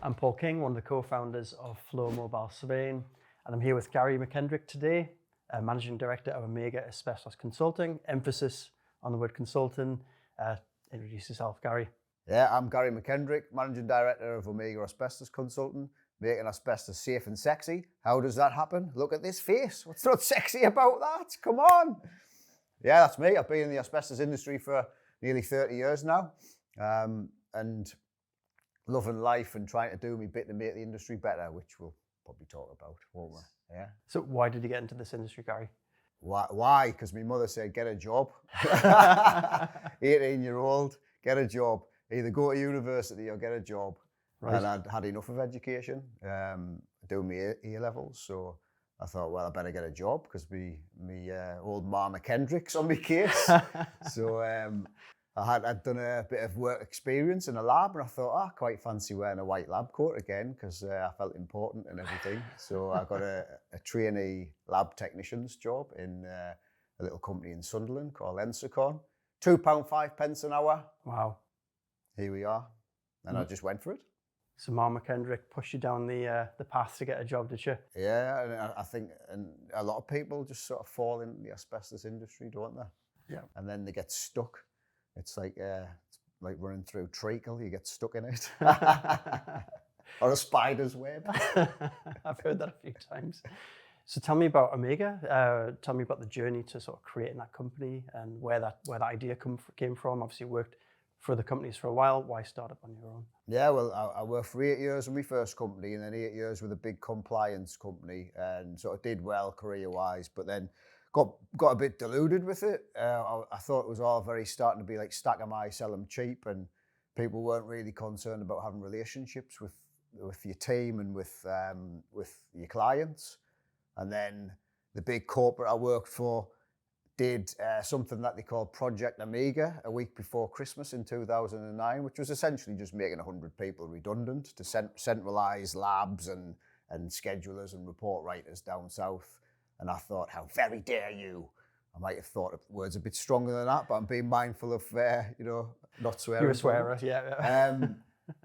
I'm Paul King, one of the co-founders of Flow Mobile Surveying, and I'm here with Gary McKendrick today, Managing Director of Omega Asbestos Consulting. Emphasis on the word consulting. Introduce yourself, Gary. Yeah, I'm Gary McKendrick, Managing Director of Omega Asbestos Consulting, making asbestos safe and sexy. How does that happen? Look at this face. What's not sexy about that? Come on. Yeah, that's me. I've been in the asbestos industry for nearly 30 years now, and loving life and trying to do my bit to make the industry better, which we'll probably talk about, won't we? Yeah. So why did you get into this industry, Gary? Why? Because my mother said, get a job. 18-year-old, get a job. Either go to university or get a job. Right. And I'd had enough of education, doing my A-levels. So I thought, well, I better get a job because me old ma McKendrick's on my case. So I'd done a bit of work experience in a lab, and I thought, I quite fancy wearing a white lab coat again because I felt important and everything. So I got a trainee lab technician's job in a little company in Sunderland called Ensicon. £2.05 an hour. Wow. Here we are. And I just went for it. So Mama McKendrick pushed you down the path to get a job, did she? Yeah, and I think a lot of people just sort of fall into the asbestos industry, don't they? Yeah. And then they get stuck. It's like running through treacle, you get stuck in it. Or a spider's web. I've heard that a few times. So tell me about Omega. Tell me about the journey to sort of creating that company and where that idea came from. Obviously you worked for the companies for a while. Why start up on your own? Yeah, well, I worked for 8 years with my first company and then 8 years with a big compliance company and sort of did well career-wise, but then got a bit deluded with it. I thought it was all very starting to be like stack 'em high, sell 'em cheap, and people weren't really concerned about having relationships with your team and with your clients. And then the big corporate I worked for did something that they called Project Omega a week before Christmas in 2009, which was essentially just making 100 people redundant to centralise labs and schedulers and report writers down south. And I thought, how very dare you? I might have thought of words a bit stronger than that, but I'm being mindful of, not swearing. You're a swearer, yeah.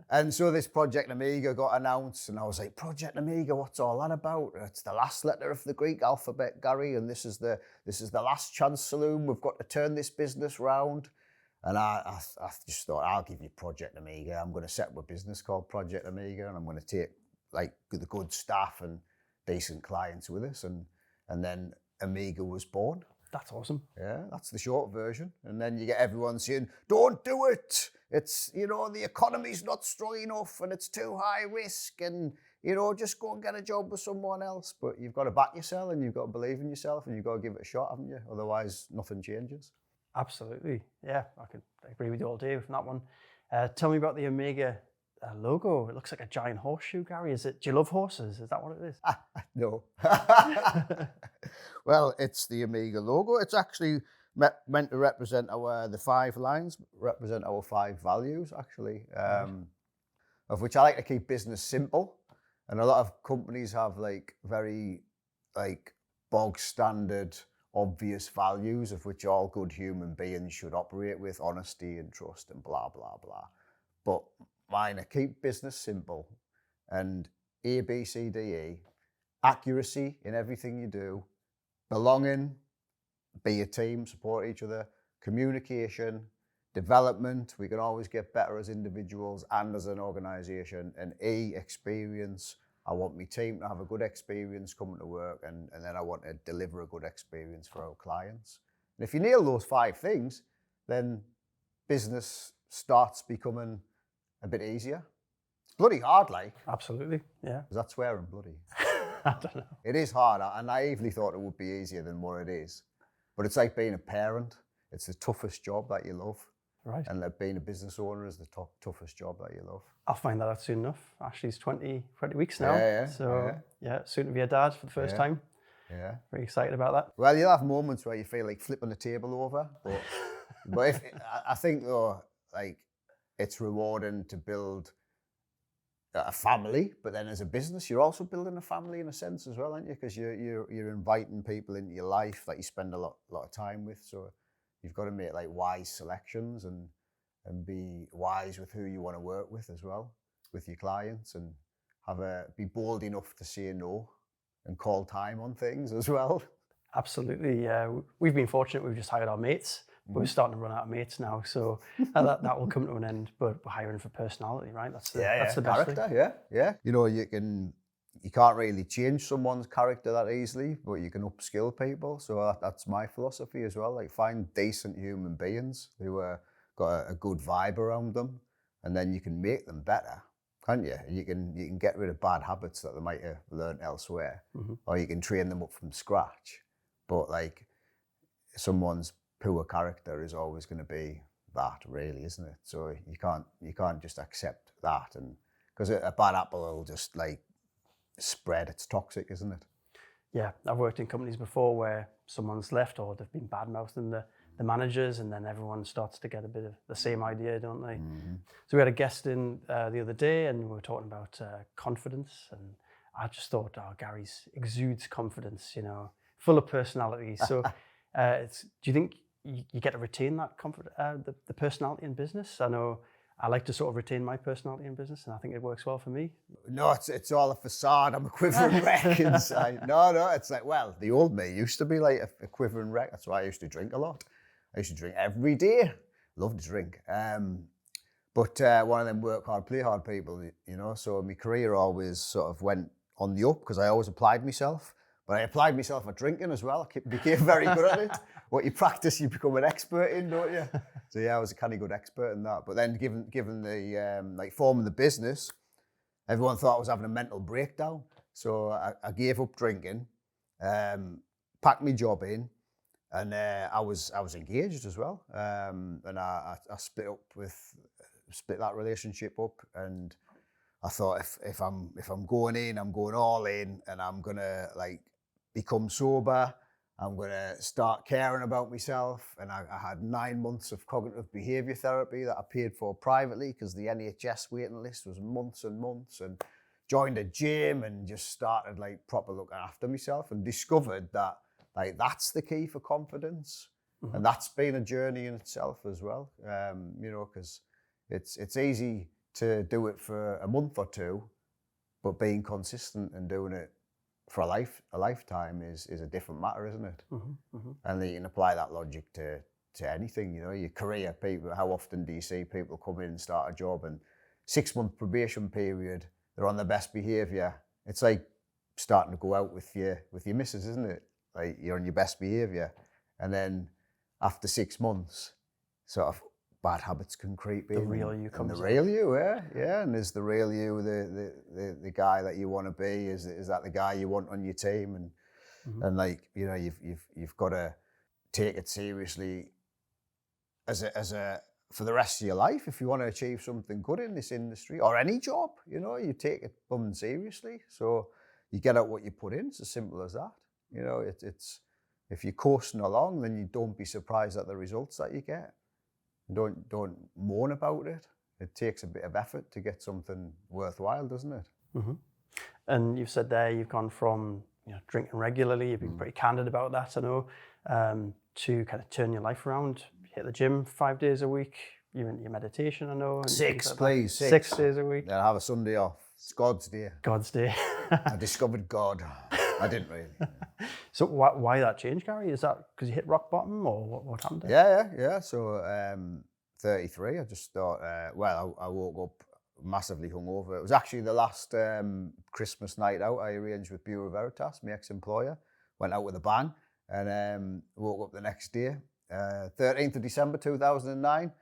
And so this Project Omega got announced, and I was like, Project Omega, what's all that about? It's the last letter of the Greek alphabet, Gary, and this is the last chance saloon. We've got to turn this business round. And I just thought, I'll give you Project Omega. I'm going to set up a business called Project Omega, and I'm going to take like the good staff and decent clients with us. And then Omega was born. That's awesome. Yeah, that's the short version. And then you get everyone saying, don't do it. It's, the economy's not strong enough and it's too high risk and, just go and get a job with someone else. But you've got to back yourself and you've got to believe in yourself and you've got to give it a shot, haven't you? Otherwise, nothing changes. Absolutely. Yeah, I agree with you all day with that one. Tell me about the Omega logo. It looks like a giant horseshoe, Gary. Do you love horses? Is that what it is? No. Well, it's the Omega logo. It's actually meant to represent the 5 lines, represent our 5 values, actually, of which I like to keep business simple. And a lot of companies have very bog standard, obvious values of which all good human beings should operate with, honesty and trust and blah, blah, blah. But mine are keep business simple and A, B, C, D, E, accuracy in everything you do, belonging, be a team, support each other, communication, development, we can always get better as individuals and as an organisation, and E, experience. I want my team to have a good experience coming to work and then I want to deliver a good experience for our clients. And if you nail those 5 things, then business starts becoming a bit easier. It's bloody hard, Absolutely, yeah. Is that swearing, bloody? I don't know. It is hard. I naively thought it would be easier than what it is. But it's like being a parent. It's the toughest job that you love. Right. And like being a business owner is the toughest job that you love. I'll find that out soon enough. Ashley's 20 weeks now. Yeah. So, soon to be a dad for the first time. Yeah. Very excited about that. Well, you'll have moments where you feel like flipping the table over. But I think, though, it's rewarding to build a family, but then as a business, you're also building a family in a sense as well, aren't you? Because you're inviting people into your life that you spend a lot of time with. So you've got to make wise selections and be wise with who you want to work with as well. with your clients and be bold enough to say no and call time on things as well. Absolutely. We've been fortunate. We've just hired our mates. But we're starting to run out of mates now, so that will come to an end. But we're hiring for personality, right? That's the best character, thing. Yeah. You know, you can't really change someone's character that easily, but you can upskill people. So that's my philosophy as well. Like, find decent human beings who got a good vibe around them, and then you can make them better, can't you? You can get rid of bad habits that they might have learned elsewhere, or you can train them up from scratch. But like, someone's poor character is always going to be that, really, isn't it? So you can't just accept that, and because a bad apple will just like spread. It's toxic, isn't it? Yeah, I've worked in companies before where someone's left or they've been bad-mouthing the managers, and then everyone starts to get a bit of the same idea, don't they? So we had a guest in the other day, and we were talking about confidence, and I just thought, Gary exudes confidence, you know, full of personality. So do you think you get to retain that the personality in business? I know I like to sort of retain my personality in business, and I think it works well for me. No, it's all a facade. I'm a quivering wreck inside. No, it's like, well, the old me used to be like a quivering wreck. That's why I used to drink a lot. I used to drink every day. Love to drink. But one of them work hard, play hard people, you know. So my career always sort of went on the up because I always applied myself. But I applied myself at drinking as well. I became very good at it. What you practice, you become an expert in, don't you? So yeah, I was a kind of good expert in that. But then given the like forming the business, everyone thought I was having a mental breakdown. So I gave up drinking, packed my job in, and I was engaged as well. And I split that relationship up, and I thought if I'm going in, I'm going all in, and I'm gonna like become sober. I'm gonna start caring about myself. And I had 9 months of cognitive behaviour therapy that I paid for privately because the NHS waiting list was months and months. And joined a gym and just started like proper looking after myself, and discovered that like that's the key for confidence. And that's been a journey in itself as well. You know, because it's easy to do it for a month or two, but being consistent and doing it for a lifetime is a different matter, isn't it? And then you can apply that logic to anything, you know, your career. People, how often do you see people come in and start a job, and 6-month probation period, they're on their best behaviour? It's like starting to go out with your missus, isn't it? Like, you're on your best behaviour, and then after 6 months, sort of bad habits can creep in. The real you comes out. The real you, yeah. And is the real you the guy that you want to be? Is that the guy you want on your team? And like, you know, you've got to take it seriously as a for the rest of your life. If you want to achieve something good in this industry or any job, you know, you take it seriously. So you get out what you put in. It's as simple as that. You know, it's if you're coasting along, then you don't be surprised at the results that you get. Don't moan about it. It takes a bit of effort to get something worthwhile, doesn't it? And you've said there you've gone from, you know, drinking regularly. You've been pretty candid about that, I know, to kind of turn your life around. Hit the gym 5 days a week. You're into your meditation, I know. And 6, like please. 6 days a week. Then I have a Sunday off. It's God's day. God's day. I discovered God. I didn't really. So why that change, Gary? Is that because you hit rock bottom, or what happened there? Yeah. So 33, I just thought, I woke up massively hungover. It was actually the last Christmas night out I arranged with Berzerkers, my ex-employer. Went out with a bang, and woke up the next day, 13th of December 2009.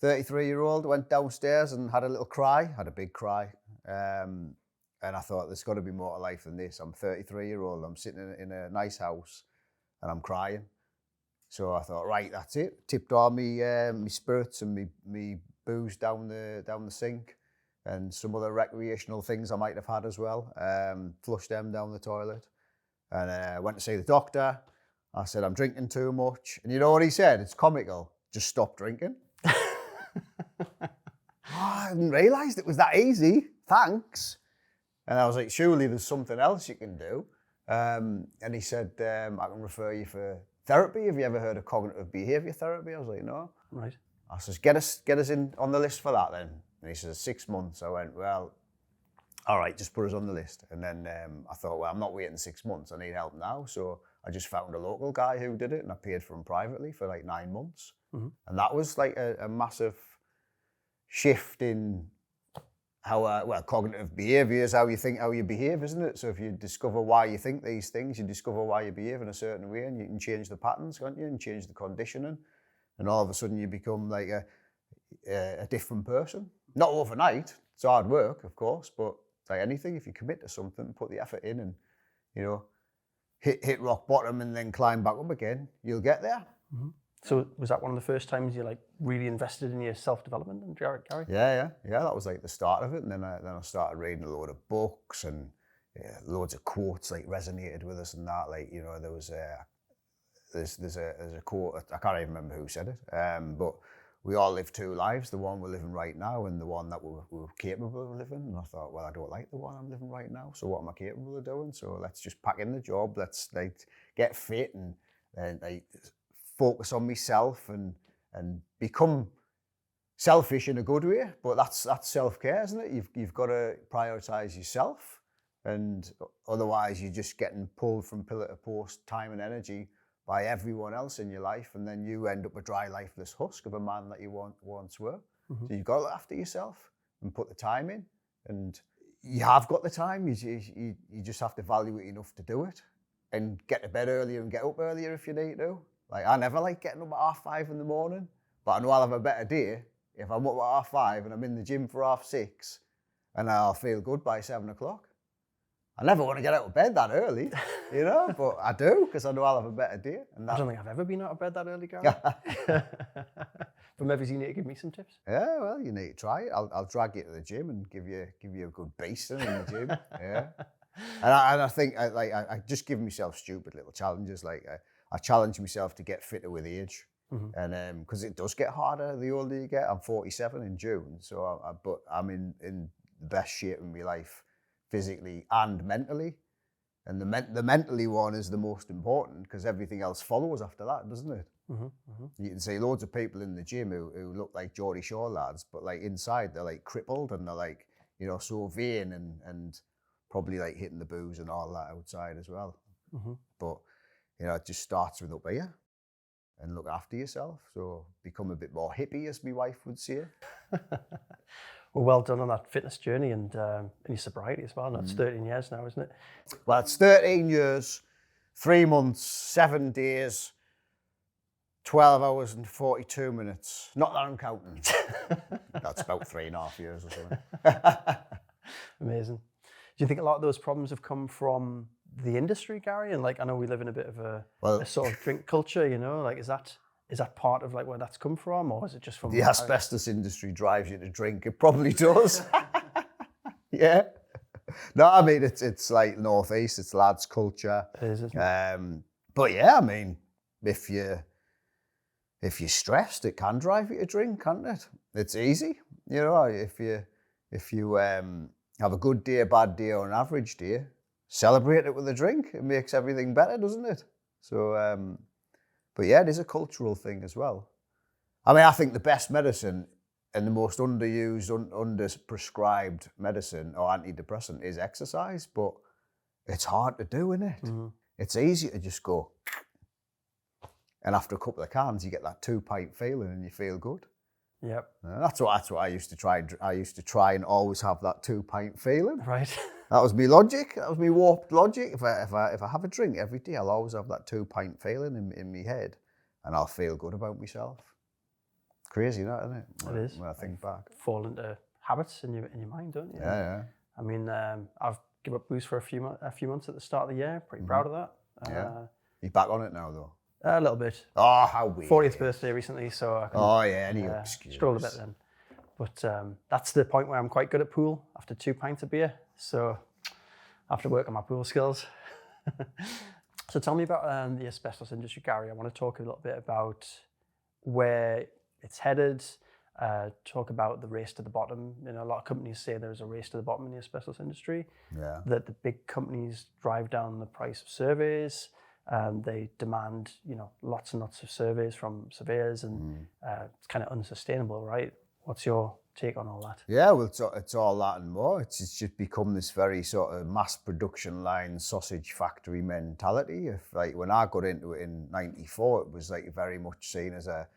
33-year-old, went downstairs and had a little cry, had a big cry. And I thought, there's got to be more to life than this. I'm 33-year-old, I'm sitting in a nice house and I'm crying. So I thought, right, that's it. Tipped all my spirits and me booze down the sink, and some other recreational things I might have had as well. Flushed them down the toilet, and went to see the doctor. I said, I'm drinking too much. And you know what he said? It's comical. Just stop drinking. I didn't realise it was that easy. Thanks. And I was like, surely there's something else you can do. And he said, I can refer you for therapy. Have you ever heard of cognitive behaviour therapy? I was like, no. Right. I says, get us in on the list for that then. And he says, 6 months. I went, well, all right, just put us on the list. And then I thought, well, I'm not waiting 6 months. I need help now. So I just found a local guy who did it, and I paid for him privately for like 9 months. Mm-hmm. And that was like a massive shift in how, cognitive behavior is how you think, how you behave, isn't it? So if you discover why you think these things, you discover why you behave in a certain way, and you can change the patterns, can't you? And change the conditioning. And all of a sudden you become like a different person. Not overnight. It's hard work, of course, but like anything, if you commit to something, put the effort in and, you know, hit rock bottom and then climb back up again, you'll get there. Mm-hmm. So was that one of the first times you like really invested in your self-development, Gary? Yeah. That was like the start of it. And then I started reading a load of books and loads of quotes like resonated with us and that. Like, you know, there was there's a quote, I can't even remember who said it, but we all live two lives, the one we're living right now and the one that we're capable of living. And I thought, well, I don't like the one I'm living right now, so what am I capable of doing? So let's just pack in the job, let's like get fit and like focus on myself and become selfish in a good way, but that's self-care, isn't it? You've got to prioritize yourself, and otherwise you're just getting pulled from pillar to post, time and energy by everyone else in your life, and then you end up a dry, lifeless husk of a man that you once were. Mm-hmm. So you've got to look after yourself and put the time in, and you have got the time. You just have to value it enough to do it, and get to bed earlier and get up earlier if you need to. Like, I never like getting up at 5:30 in the morning, but I know I'll have a better day if I'm up at 5:30 and I'm in the gym for 6:30, and I'll feel good by 7 o'clock. I never want to get out of bed that early, you know, but I do because I know I'll have a better day. And I don't think I've ever been out of bed that early, Gary. But maybe you need to give me some tips. Yeah, well, you need to try it. I'll drag you to the gym and give you a good basting in the gym. Yeah, and I think I just give myself stupid little challenges. Like I challenge myself to get fitter with age, mm-hmm. and because it does get harder the older you get. I'm 47 in June, so but I'm in the best shape of my life, physically and mentally, and the mentally one is the most important because everything else follows after that, doesn't it? Mm-hmm, mm-hmm. You can see loads of people in the gym who look like Geordie Shore lads, but like inside they're like crippled and they're like, you know, so vain and probably like hitting the booze and all that outside as well. Mm-hmm. But you know, it just starts with up here and look after yourself. So become a bit more hippie, as my wife would say. Well done on that fitness journey and your sobriety as well. That's 13 years now, isn't it? Well, it's 13 years, 3 months, 7 days, 12 hours and 42 minutes. Not that I'm counting. That's about 3.5 years or something. Amazing. Do you think a lot of those problems have come from the industry, Gary? And like, I know we live in a bit of a sort of drink culture, you know, like is that part of like where that's come from, or is it just from the asbestos industry drives you to drink? It probably does. Yeah. No, I mean it's like Northeast, it's lads culture. It is, isn't it? But yeah, I mean, if you're stressed, it can drive you to drink, can't it? It's easy, you know. If you have a good day, a bad day, or an average day, celebrate it with a drink. It makes everything better, doesn't it? So. But yeah, it is a cultural thing as well. I mean, I think the best medicine and the most underused, under-prescribed medicine or antidepressant is exercise, but it's hard to do, isn't it? Mm-hmm. It's easy to just go, and after a couple of cans, you get that 2-pint feeling and you feel good. Yep. That's what I used to try. I used to try and always have that 2-pint feeling. Right. That was my logic. That was my warped logic. If I have a drink every day, I'll always have that 2-pint feeling in my head, and I'll feel good about myself. Crazy, that, isn't it? It is. When I think back. Fall into habits in your mind, don't you? Yeah. I mean, I've given up booze for a few months at the start of the year. Pretty proud of that. Yeah. You're back on it now, though. A little bit. Oh, how weird. 40th birthday recently, so I can, any excuse. Strolled a bit then. But that's the point where I'm quite good at pool after 2 pints of beer. So I have to work on my pool skills. So tell me about the asbestos industry, Gary. I want to talk a little bit about where it's headed, talk about the race to the bottom. You know, a lot of companies say there's a race to the bottom in the asbestos industry. Yeah. That the big companies drive down the price of surveys. They demand, you know, lots and lots of surveys from surveyors, and it's kind of unsustainable, right? What's your take on all that? Yeah, well, it's all that and more. It's just become this very sort of mass production line, sausage factory mentality. If like when I got into it in '94, it was like very much seen as a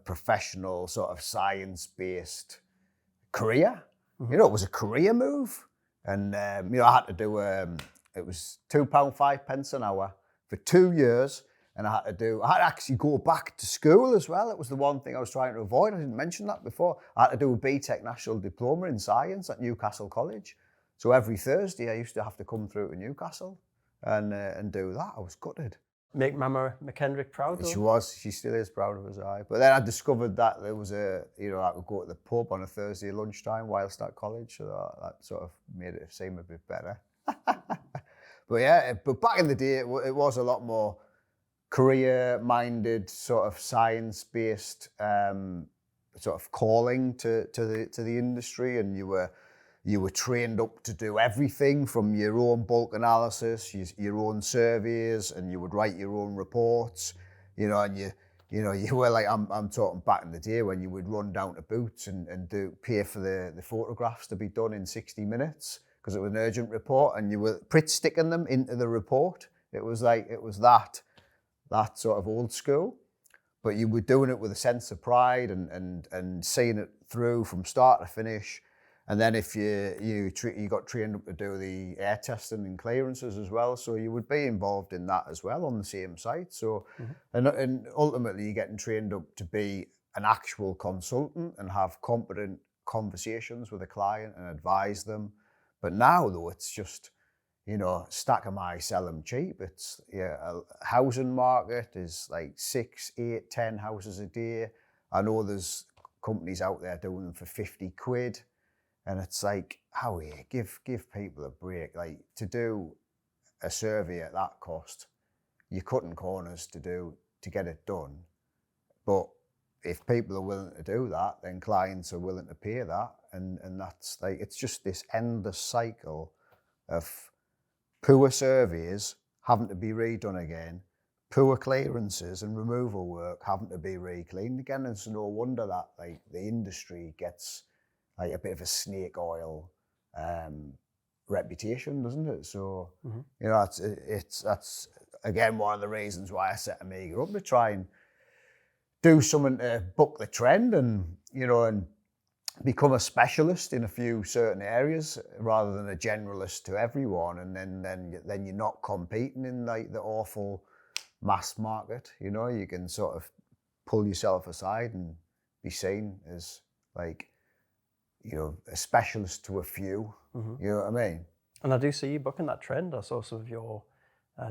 professional sort of science-based career. You know, it was a career move, and you know, I had to do it was £2.05 an hour for 2 years. And I had to actually go back to school as well. It was the one thing I was trying to avoid. I didn't mention that before. I had to do a BTEC National Diploma in Science at Newcastle College. So every Thursday I used to have to come through to Newcastle and do that. I was gutted. Make Mama McKendrick proud, though? She still is proud of us, But then I discovered that there was I could go to the pub on a Thursday lunchtime whilst at college. So that sort of made it seem a bit better. But yeah, but back in the day, it was a lot more career-minded, sort of science-based sort of calling to the industry, and you were trained up to do everything from your own bulk analysis, your own surveys, and you would write your own reports, and you were like, I'm talking back in the day when you would run down to Boots and pay for the photographs to be done in 60 minutes because it was an urgent report, and you were sticking them into the report. It was that sort of old school, but you were doing it with a sense of pride and seeing it through from start to finish. And then if you got trained up to do the air testing and clearances as well, so you would be involved in that as well on the same site. So, and ultimately you're getting trained up to be an actual consultant and have competent conversations with a client and advise them. But now though, it's just, stack 'em high, sell 'em cheap. It's a housing market is like 6, 8, 10 houses a day. I know there's companies out there doing them for 50 quid. And it's like, give people a break. Like, to do a survey at that cost, you're cutting corners to get it done. But if people are willing to do that, then clients are willing to pay that. And that's like, it's just this endless cycle of poor surveys having to be redone again, poor clearances and removal work having to be re-cleaned again. And it's no wonder that like the industry gets like a bit of a snake oil reputation, doesn't it? So, that's again one of the reasons why I set Amiga up, to try and do something to buck the trend and become a specialist in a few certain areas rather than a generalist to everyone. And then you're not competing in like the awful mass market. You can sort of pull yourself aside and be seen as like, a specialist to a few. You know what I mean? And I do see you bucking that trend. I saw some of your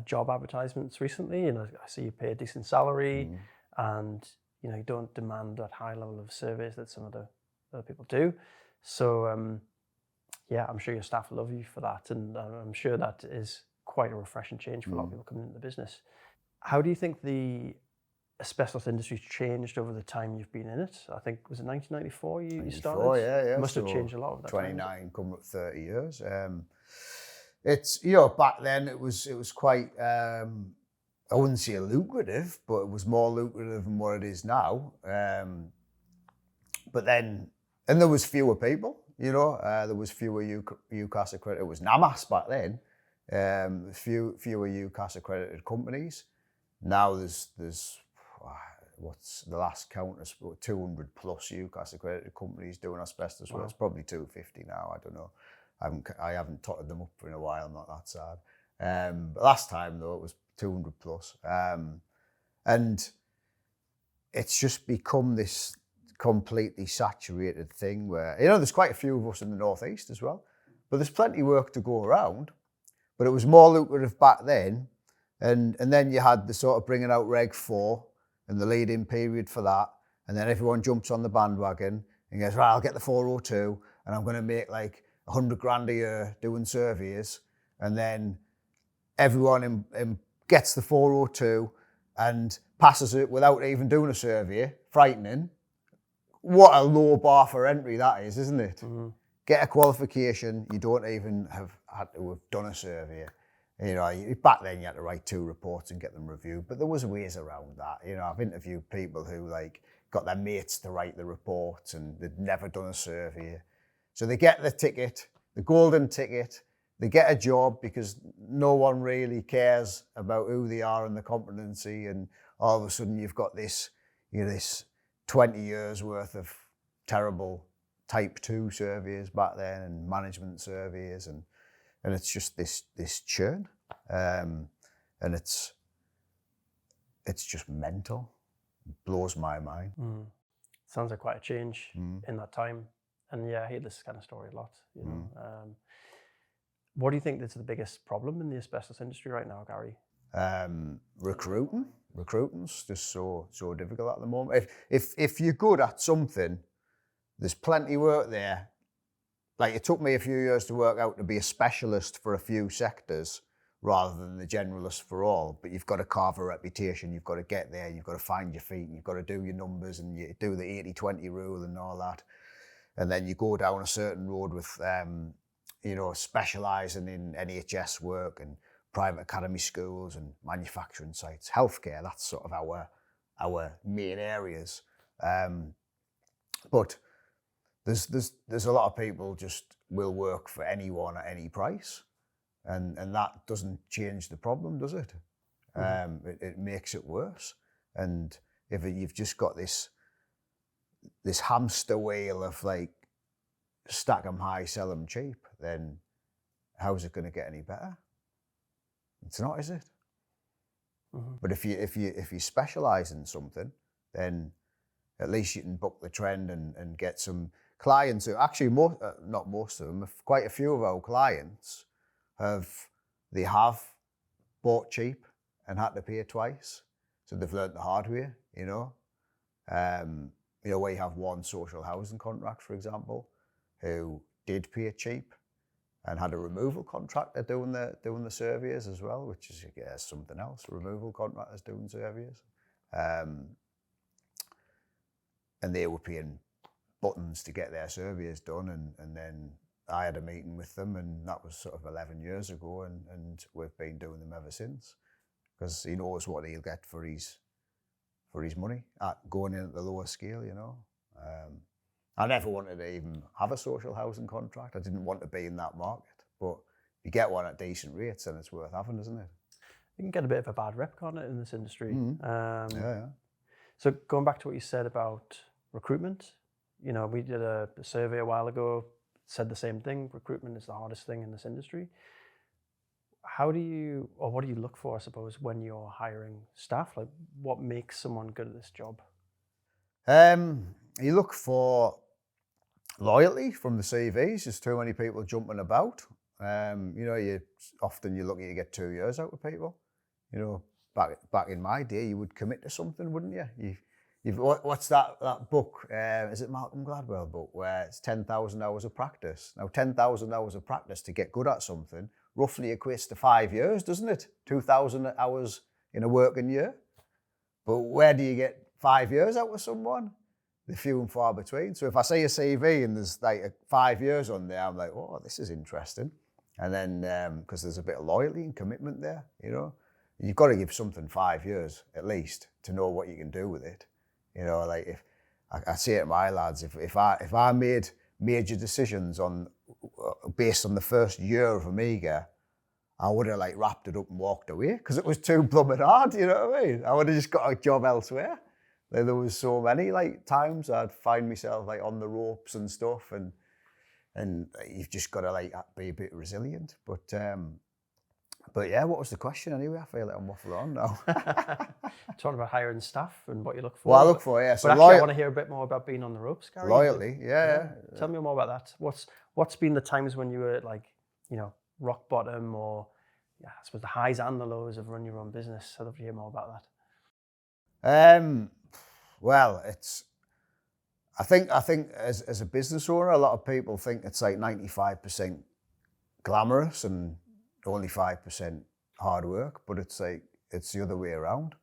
job advertisements recently, and I see you pay a decent salary, and you don't demand that high level of service that some of the other people do. So I'm sure your staff love you for that, and I'm sure that is quite a refreshing change for a lot of people coming into the business. How do you think the asbestos industry's changed over the time you've been in it? I think, was it 1994 you started? Yeah. Must have changed a lot of that 29, coming up 30 years. It's, back then it was quite, I wouldn't say lucrative, but it was more lucrative than what it is now. But then, and there was fewer people, there was fewer UCAS accredited, it was NAMAS back then, fewer UCAS accredited companies. Now there's what's the last count? Is 200 plus UCAS accredited companies doing asbestos work. It's probably 250 now. I don't know. I haven't totted them up in a while. I'm not that sad. But last time though, it was 200 plus, and it's just become this completely saturated thing where there's quite a few of us in the northeast as well, but there's plenty of work to go around. But it was more lucrative back then, and then you had the sort of bringing out Reg 4. And the lead-in period for that, and then everyone jumps on the bandwagon and goes, right, I'll get the 402, and I'm going to make like 100 grand a year doing surveys, and then everyone gets the 402 and passes it without even doing a survey. Frightening. What a low bar for entry that is, isn't it? Get a qualification, you don't even have had to have done a survey. Back then you had to write 2 reports and get them reviewed, but there was ways around that. I've interviewed people who like got their mates to write the reports, and they'd never done a survey. So they get the ticket, the golden ticket, they get a job because no one really cares about who they are and the competency, and all of a sudden you've got this, this 20 years worth of terrible type 2 surveys back then, and management surveys, and it's just this churn, and it's just mental. It blows my mind. Sounds like quite a change in that time, and yeah, I hear this kind of story a lot. What do you think is the biggest problem in the asbestos industry right now, Gary? Recruiting's just so difficult at the moment. If you're good at something, there's plenty of work there. Like, it took me a few years to work out to be a specialist for a few sectors rather than the generalist for all. But you've got to carve a reputation, you've got to get there, you've got to find your feet, and you've got to do your numbers, and you do the 80-20 rule and all that. And then you go down a certain road with, specialising in NHS work and private academy schools and manufacturing sites, healthcare. That's sort of our main areas. But there's a lot of people just will work for anyone at any price, and that doesn't change the problem, does it? It makes it worse. And if you've just got this hamster wheel of like, stack them high, sell them cheap, then how's it going to get any better? It's not, is it? But if you specialise in something, then at least you can buck the trend and get some clients who actually, not most of them, quite a few of our clients have bought cheap and had to pay twice. So they've learnt the hard way, we have one social housing contract, for example, who did pay cheap and had a removal contractor doing the surveys as well, which is, I guess, something else. Removal contractors doing surveys, and they were paying buttons to get their surveys done, and then I had a meeting with them, and that was sort of 11 years ago, and we've been doing them ever since, because he knows what he'll get for his money at going in at the lower scale, I never wanted to even have a social housing contract. I didn't want to be in that market, but you get one at decent rates and it's worth having, isn't it? You can get a bit of a bad rep, can't it, in this industry? Yeah. So going back to what you said about recruitment, we did a survey a while ago, said the same thing. Recruitment is the hardest thing in this industry. What do you look for, I suppose, when you're hiring staff? Like, what makes someone good at this job? You look for loyalty from the CVs. There's too many people jumping about. You lucky to get 2 years out of people. Back in my day, you would commit to something, wouldn't you? What's that book? Is it Malcolm Gladwell book where it's 10,000 hours of practice? Now, 10,000 hours of practice to get good at something roughly equates to 5 years, doesn't it? 2,000 hours in a working year. But where do you get 5 years out of someone? They're few and far between. So if I see a CV and there's like 5 years on there, I'm like, oh, this is interesting. And then, because there's a bit of loyalty and commitment there, you've got to give something 5 years at least to know what you can do with it. Like, if I say it to my lads, if I made major decisions based on the first year of Amiga, I would have like wrapped it up and walked away because it was too blooming hard. You know what I mean? I would have just got a job elsewhere. There was so many like times I'd find myself like on the ropes and stuff, and you've just got to like be a bit resilient. But yeah, what was the question anyway? I feel like I'm waffling on now. Talking about hiring staff and what you look for. What I look for, yeah. So but actually, I want to hear a bit more about being on the ropes, Gary. Loyalty, yeah. Tell me more about that. What's been the times when you were like, rock bottom, or I suppose the highs and the lows of running your own business? I'd love to hear more about that. Well, I think as a business owner, a lot of people think it's like 95% glamorous and only 5% hard work, but it's the other way around.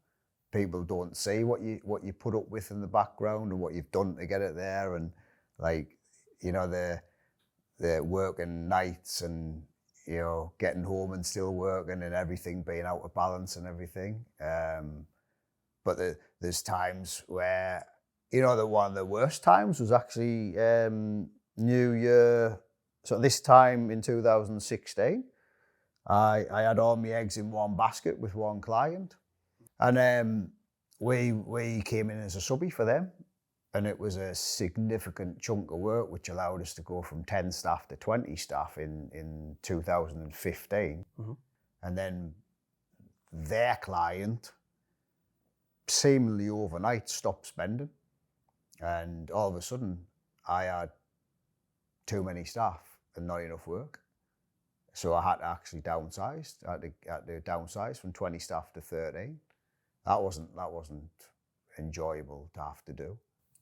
People don't see what you put up with in the background and what you've done to get it there, and the working nights and getting home and still working and everything being out of balance and everything. But there's times where one of the worst times was actually New Year. So this time in 2016, I had all my eggs in one basket with one client, and we came in as a subby for them, and it was a significant chunk of work, which allowed us to go from 10 staff to 20 staff in 2015, and then their client seemingly overnight stopped spending, and all of a sudden I had too many staff and not enough work, so I had to actually downsize. I had to downsize from 20 staff to 13. That wasn't enjoyable to have to do.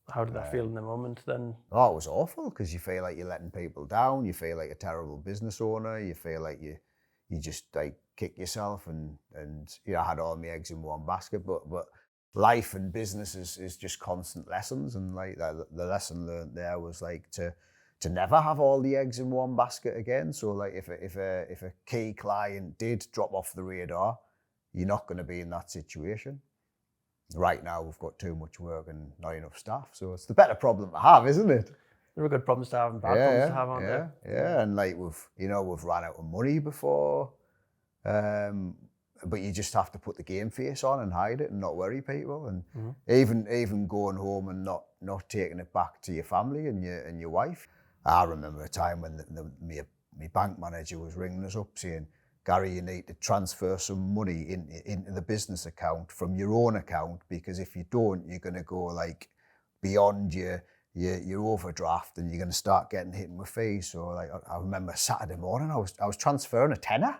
How did that feel in the moment then? Oh, it was awful, because you feel like you're letting people down. You feel like a terrible business owner. You feel like you just like kick yourself, and I had all my eggs in one basket. But life and business is just constant lessons, and like the lesson learned there was like to never have all the eggs in one basket again. So like if a key client did drop off the radar, you're not going to be in that situation. Right now we've got too much work and not enough staff, so it's the better problem to have, isn't it? There are good problems to have and bad problems to have, aren't there? Yeah, and like we've ran out of money before, but you just have to put the game face on and hide it and not worry people, and even going home and not taking it back to your family and your wife. I remember a time when my bank manager was ringing us up saying, "Gary, you need to transfer some money into the business account from your own account, because if you don't, you're going to go like beyond your overdraft and you're going to start getting hit with fees." So like I remember Saturday morning, I was transferring a tenner.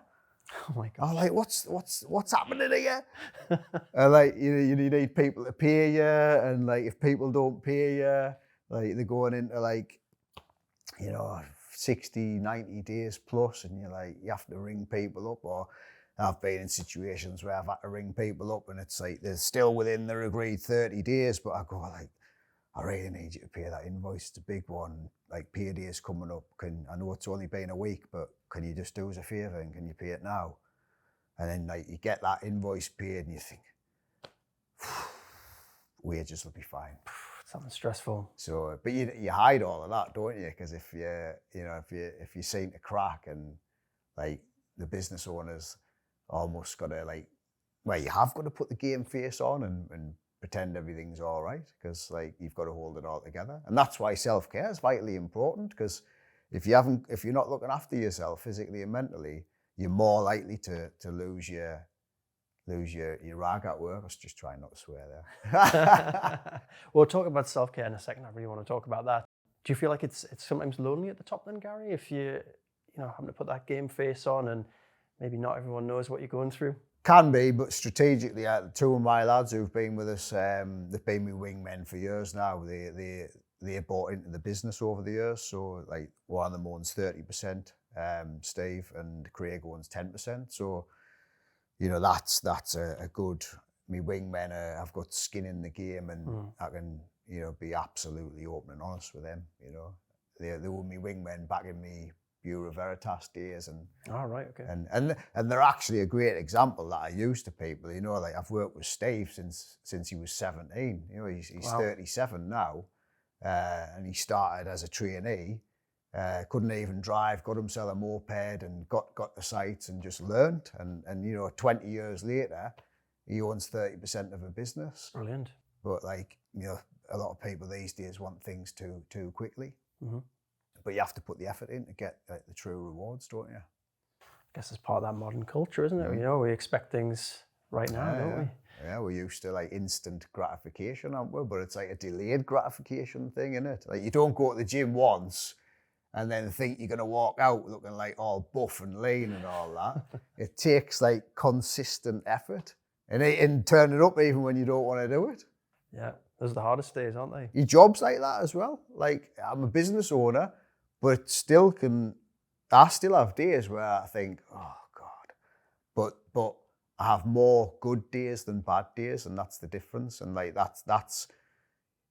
Oh my God! I was like, what's happening here? And like you need people to pay you, and like if people don't pay you, like they're going into like 60, 90 days plus, and you have to ring people up. Or I've been in situations where I've had to ring people up and it's like they're still within their agreed 30 days, but I go like, I really need you to pay that invoice. It's a big one. Like payday's coming up. I know it's only been a week, but can you just do us a favour and can you pay it now? And then like you get that invoice paid and you think, wages will be fine. Something stressful. So, but you hide all of that, don't you? Because if you seem to crack, and like the business owners almost got to you have got to put the game face on and pretend everything's all right, because like you've got to hold it all together. And that's why self-care is vitally important, because if you're not looking after yourself physically and mentally, you're more likely to lose your rag at work. I was just trying not to swear there. We'll talk about self-care in a second. I really want to talk about that. Do you feel like it's sometimes lonely at the top then, Gary, if you having to put that game face on and maybe not everyone knows what you're going through? Can be, but strategically, two of my lads who've been with us, they've been my wingmen for years now. They bought into the business over the years. So like one of them owns 30%, Steve, and Craig owns 10%. So that's a good. My wingmen have got skin in the game, and I can be absolutely open and honest with them. They were my wingmen back in me Bureau Veritas days, and okay. And they're actually a great example that I use to people. Like I've worked with Steve since he was 17. He's wow. 37 now, and he started as a trainee. Couldn't even drive, got himself a moped and got the sights and just learned. And 20 years later, he owns 30% of a business. Brilliant. But a lot of people these days want things too quickly. Mm-hmm. But you have to put the effort in to get the true rewards, don't you? I guess it's part of that modern culture, isn't it? Mm-hmm. We expect things right now, don't we? Yeah, we're used to instant gratification, aren't we? But it's like a delayed gratification thing, isn't it? Like you don't go to the gym once and then think you're going to walk out looking like all buff and lean and all that. It takes consistent effort and turn it up even when you don't want to do it. Yeah, those are the hardest days, aren't they? Your job's like that as well. Like I'm a business owner, but I still have days where I think, oh God, but I have more good days than bad days, and that's the difference. And that's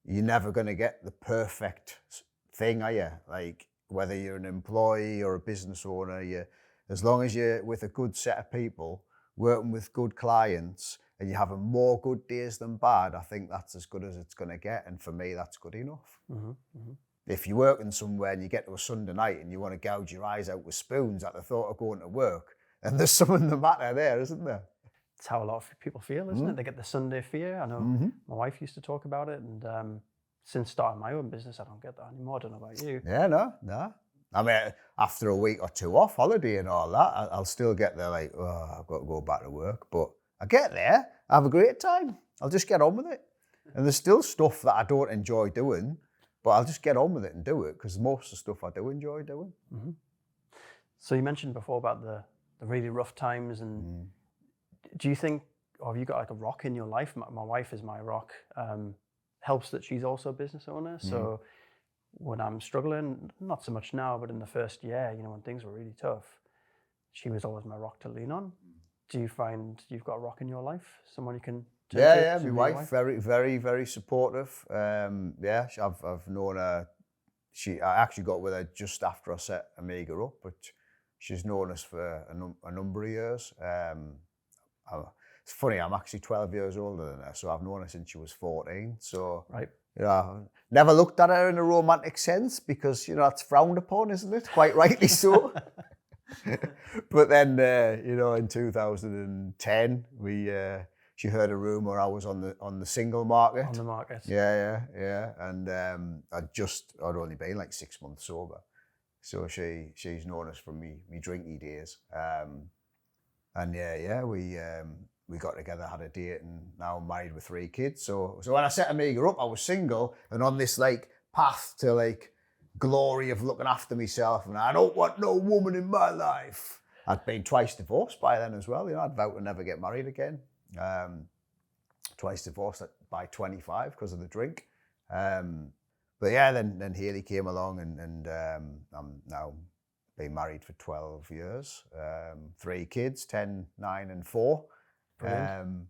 you're never going to get the perfect thing, are you? Like whether you're an employee or a business owner, as long as you're with a good set of people, working with good clients, and you're having more good days than bad, I think that's as good as it's going to get. And for me, that's good enough. If you're working somewhere and you get to a Sunday night and you want to gouge your eyes out with spoons at the thought of going to work, and there's something the matter there, isn't there? It's how a lot of people feel, isn't it? They get the Sunday fear. I know my wife used to talk about it, and since starting my own business, I don't get that anymore. I don't know about you. Yeah, no. I mean, after a week or two off holiday and all that, I'll still get there like, oh, I've got to go back to work. But I get there, I have a great time. I'll just get on with it. And there's still stuff that I don't enjoy doing, but I'll just get on with it and do it because most of the stuff I do enjoy doing. So you mentioned before about the really rough times, and do you think, or have you got like a rock in your life? My wife is my rock. Helps that she's also a business owner. So when I'm struggling, not so much now, but in the first year, when things were really tough, she was always my rock to lean on. Do you find you've got a rock in your life? Someone you can turn to? Yeah, my wife, very, very, very supportive. I've known her. I actually got with her just after I set Omega up, but she's known us for a number of years. It's funny, I'm actually 12 years older than her, so I've known her since she was 14. So, never looked at her in a romantic sense because, that's frowned upon, isn't it? Quite rightly so. But then, in 2010, she heard a rumor I was on the single market. On the market. Yeah. And I'd only been like 6 months sober. So she's known us from me drinky days. We got together, had a date, and now I'm married with 3 kids. So when I set Omega up, I was single and on this like path to like glory of looking after myself, and I don't want no woman in my life. I'd been twice divorced by then as well. I'd vowed to never get married again. Twice divorced by 25 because of the drink. But yeah, then Haley came along, and I'm now been married for 12 years. 3 kids, 10, 9, and 4. And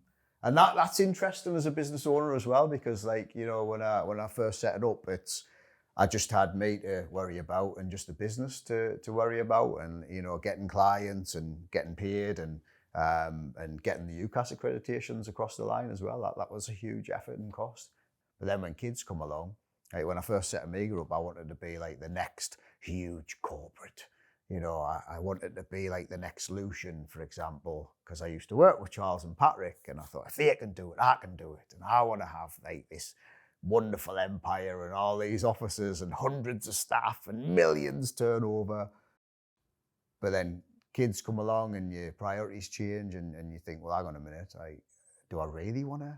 that's interesting as a business owner as well, because when I first set it up, I just had me to worry about and just the business to worry about, and getting clients and getting paid and getting the UCAS accreditations across the line as well. That was a huge effort and cost. But then when kids come along, like when I first set Omega up, I wanted to be like the next huge corporate. I wanted to be like the next Lucian, for example, because I used to work with Charles and Patrick, and I thought, if they can do it, I can do it. And I want to have like this wonderful empire and all these offices and hundreds of staff and millions turnover. But then kids come along and your priorities change, and you think, well, hang on a minute, do I really want to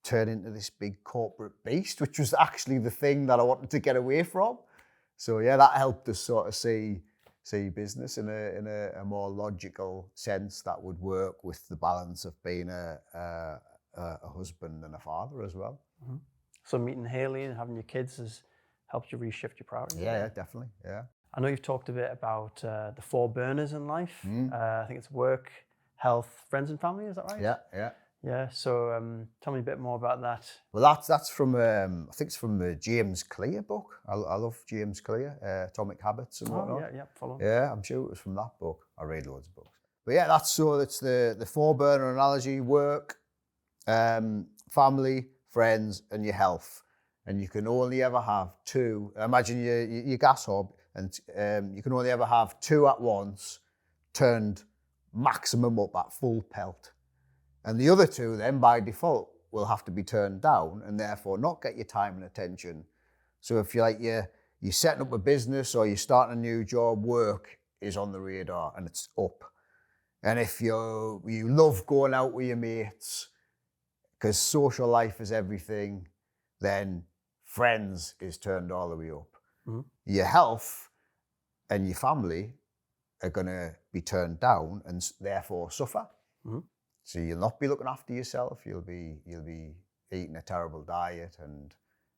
turn into this big corporate beast, which was actually the thing that I wanted to get away from? So yeah, that helped us sort of see business in a more logical sense that would work with the balance of being a husband and a father as well. So meeting Haley and having your kids has helped you reshift your priorities? Yeah, definitely, yeah. I know you've talked a bit about the 4 burners in life. I think it's work, health, friends and family, is that right? Yeah. Yeah, so tell me a bit more about that. Well, that's from, I think it's from the James Clear book. I love James Clear, Atomic Habits and whatnot. Follow. Yeah, I'm sure it was from that book. I read loads of books. But yeah, it's the 4 burner analogy: work, family, friends, and your health. And you can only ever have 2. Imagine your gas hob, and you can only ever have 2 at once, turned maximum up at full pelt. And the other 2 then, by default, will have to be turned down and therefore not get your time and attention. So if you're setting up a business or you're starting a new job, work is on the radar and it's up. And if you love going out with your mates, because social life is everything, then friends is turned all the way up. Your health and your family are going to be turned down and therefore suffer. So you'll not be looking after yourself. You'll be eating a terrible diet, and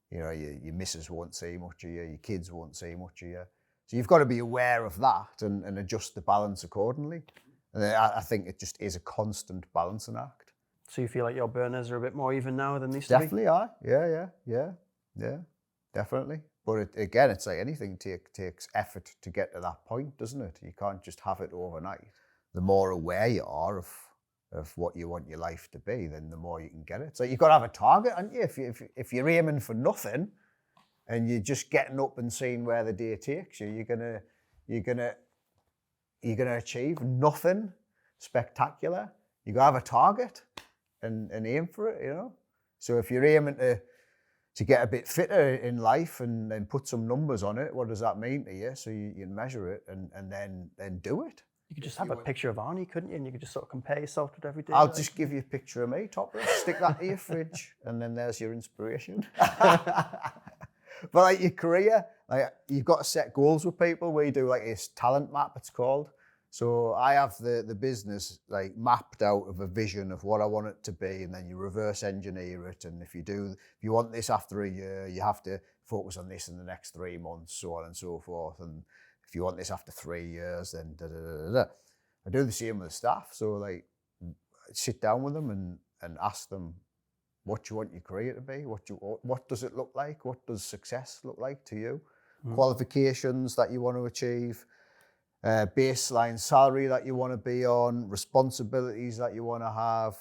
your missus won't see much of you. Your kids won't see much of you. So you've got to be aware of that and adjust the balance accordingly. And I think it just is a constant balancing act. So you feel like your burners are a bit more even now than they used to be? Definitely are. Yeah. Definitely. But again, it's like anything, takes effort to get to that point, doesn't it? You can't just have it overnight. The more aware you are of of what you want your life to be, then the more you can get it. So you've got to have a target, haven't you? If you're aiming for nothing and you're just getting up and seeing where the day takes you, you're gonna achieve nothing spectacular. You got to have a target and aim for it, you know. So if you're aiming to get a bit fitter in life and put some numbers on it, what does that mean to you? So you measure it and then do it. You could just have a picture of Arnie, couldn't you? And you could just sort of compare yourself to it every day. I'll just give you a picture of me, topless, stick that to your fridge, and then there's your inspiration. But like your career, like you've got to set goals with people. We do like this talent map, it's called. So I have the business like mapped out of a vision of what I want it to be, and then you reverse engineer it. And if you want this after a year, you have to focus on this in the next 3 months, so on and so forth. And if you want this after 3 years, then da da da da da. I do the same with the staff. So like sit down with them and ask them, what you want your career to be, what does it look like, what does success look like to you, qualifications that you want to achieve, baseline salary that you want to be on, responsibilities that you want to have,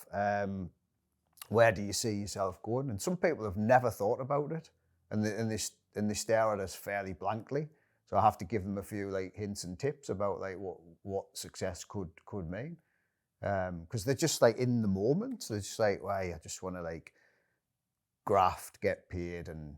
where do you see yourself going? And some people have never thought about it, and they stare at us fairly blankly. So I have to give them a few like hints and tips about like what success could mean. Because they're just like in the moment. They're just like, well, I just want to like graft, get paid, and